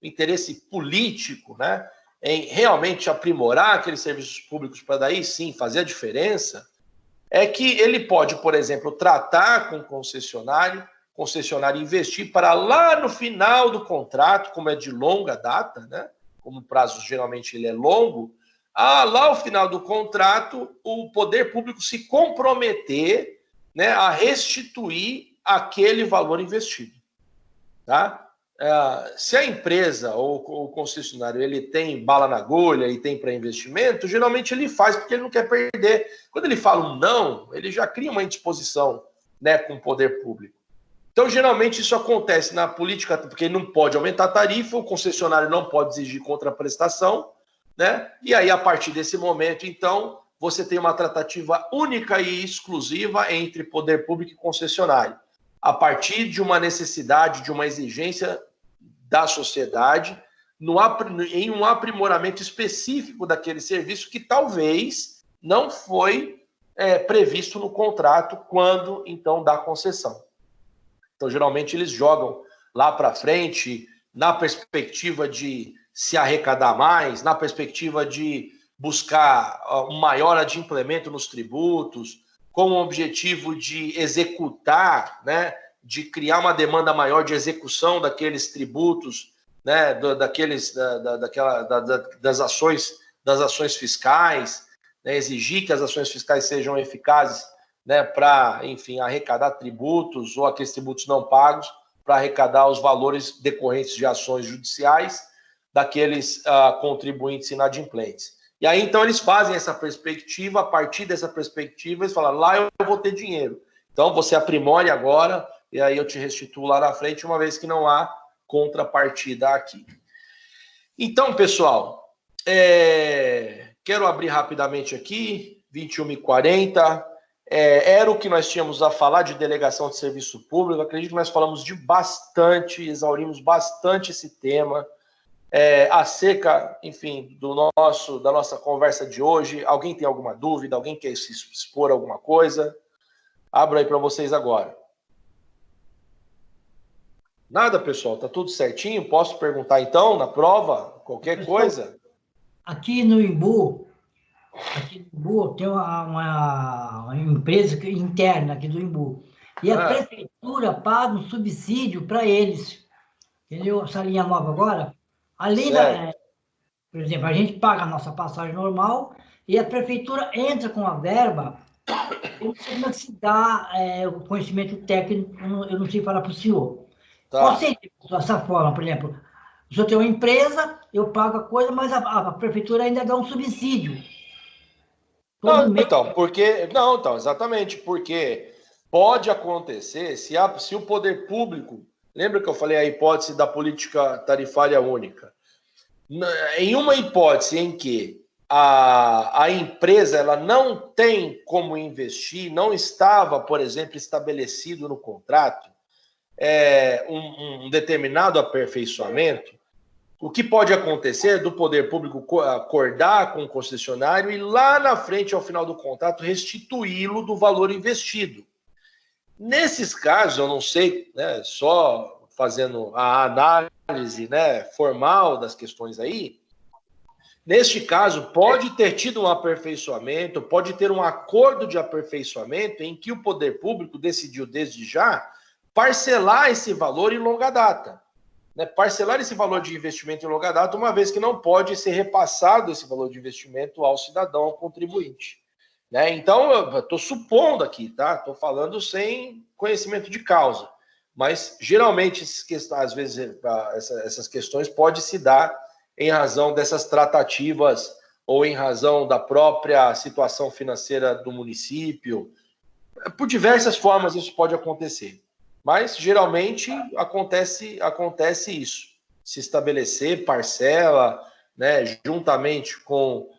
o interesse político, né, em realmente aprimorar aqueles serviços públicos para daí sim fazer a diferença, é que ele pode, por exemplo, tratar com o concessionário investir para lá no final do contrato, como é de longa data, né, como o prazo geralmente ele é longo, lá ao final do contrato, o poder público se comprometer, né, a restituir aquele valor investido. Tá? Se a empresa ou o concessionário ele tem bala na agulha e tem para investimento, geralmente ele faz porque ele não quer perder. Quando ele fala um não, ele já cria uma indisposição, né, com o poder público. Então, geralmente, isso acontece na política, porque ele não pode aumentar a tarifa, o concessionário não pode exigir contraprestação, né? E aí, a partir desse momento, então, você tem uma tratativa única e exclusiva entre poder público e concessionário, a partir de uma necessidade, de uma exigência da sociedade, em um aprimoramento específico daquele serviço que talvez não foi previsto no contrato quando, então, dá concessão. Então, geralmente, eles jogam lá para frente, na perspectiva de se arrecadar mais, na perspectiva de buscar um maior adimplemento nos tributos, com o objetivo de executar, né, de criar uma demanda maior de execução daqueles tributos, né, das ações fiscais, né, exigir que as ações fiscais sejam eficazes, né, para, enfim, arrecadar tributos ou aqueles tributos não pagos, para arrecadar os valores decorrentes de ações judiciais daqueles contribuintes inadimplentes. E aí, então, eles fazem essa perspectiva, a partir dessa perspectiva, eles falam, lá eu vou ter dinheiro. Então, você aprimore agora, e aí eu te restituo lá na frente, uma vez que não há contrapartida aqui. Então, pessoal, quero abrir rapidamente aqui, 21h40, era o que nós tínhamos a falar de delegação de serviço público. Acredito que nós falamos de bastante, exaurimos bastante esse tema, acerca, enfim, da nossa conversa de hoje. Alguém tem alguma dúvida? Alguém quer se expor alguma coisa? Abro aí para vocês agora. Nada, pessoal? Tá tudo certinho? Posso perguntar, então, na prova? Qualquer coisa? Aqui no Imbu tem uma empresa interna aqui do Imbu. E a prefeitura paga um subsídio para eles. Entendeu? Essa linha nova agora, além por exemplo, a gente paga a nossa passagem normal e a prefeitura entra com a verba. Eu não sei como é que se dá o conhecimento técnico, eu não sei falar para o senhor. Tá. Qual seria essa forma, por exemplo? O senhor tem uma empresa, eu pago a coisa, mas a prefeitura ainda dá um subsídio. Exatamente, porque pode acontecer, se o poder público, lembra que eu falei a hipótese da política tarifária única? Em uma hipótese em que a empresa ela não tem como investir, não estava, por exemplo, estabelecido no contrato um determinado aperfeiçoamento, o que pode acontecer do poder público acordar com o concessionário e lá na frente, ao final do contrato, restituí-lo do valor investido. Nesses casos, eu não sei, né, só fazendo a análise, né, formal das questões aí, neste caso, pode ter tido um aperfeiçoamento, pode ter um acordo de aperfeiçoamento em que o poder público decidiu desde já parcelar esse valor em longa data. Né, parcelar esse valor de investimento em longa data, uma vez que não pode ser repassado esse valor de investimento ao cidadão, ao contribuinte. Né? Então, eu estou supondo aqui, tá? Estou falando sem conhecimento de causa. Mas, geralmente, às vezes, essas questões podem se dar em razão dessas tratativas ou em razão da própria situação financeira do município. Por diversas formas isso pode acontecer. Mas, geralmente, acontece isso. Se estabelecer parcela, né, juntamente com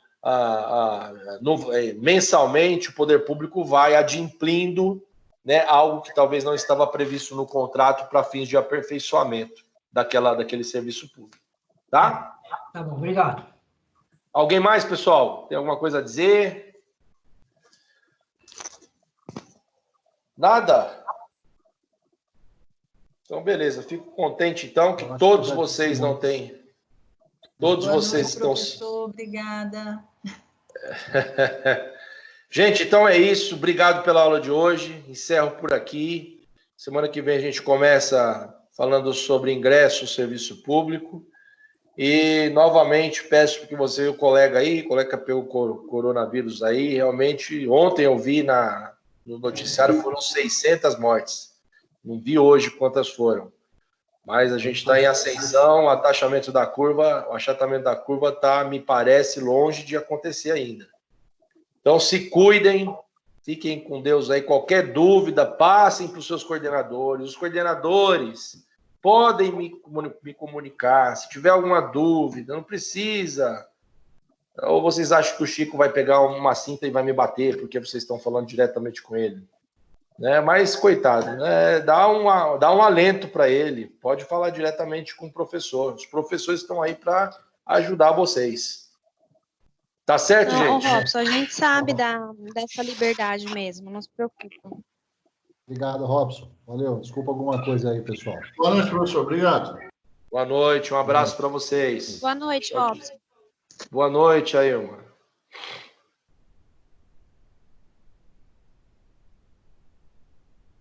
mensalmente, o poder público vai adimplindo, né, algo que talvez não estava previsto no contrato para fins de aperfeiçoamento daquele serviço público. Tá? Tá bom, obrigado. Alguém mais, pessoal? Tem alguma coisa a dizer? Nada? Então, beleza. Fico contente, então, que todos vocês não têm... Todos vocês estão... Professor, obrigada. Gente, então é isso. Obrigado pela aula de hoje. Encerro por aqui. Semana que vem a gente começa falando sobre ingresso ao serviço público. E, novamente, peço que você e o colega que pegou coronavírus aí, realmente, ontem eu vi no noticiário, foram 600 mortes. Não vi hoje quantas foram. Mas a gente está em ascensão, o achatamento da curva está, me parece, longe de acontecer ainda. Então, se cuidem, fiquem com Deus aí. Qualquer dúvida, passem para os seus coordenadores. Os coordenadores podem me comunicar. Se tiver alguma dúvida, não precisa. Ou vocês acham que o Chico vai pegar uma cinta e vai me bater porque vocês estão falando diretamente com ele? Né? Mas, coitado, né? Dá um alento para ele. Pode falar diretamente com o professor. Os professores estão aí para ajudar vocês. Tá certo, não, gente? Robson, a gente sabe dessa liberdade mesmo, não se preocupa. Obrigado, Robson. Valeu. Desculpa alguma coisa aí, pessoal. Boa noite, professor. Obrigado. Boa noite, um abraço para vocês. Boa noite, Robson. Boa noite, Ailma.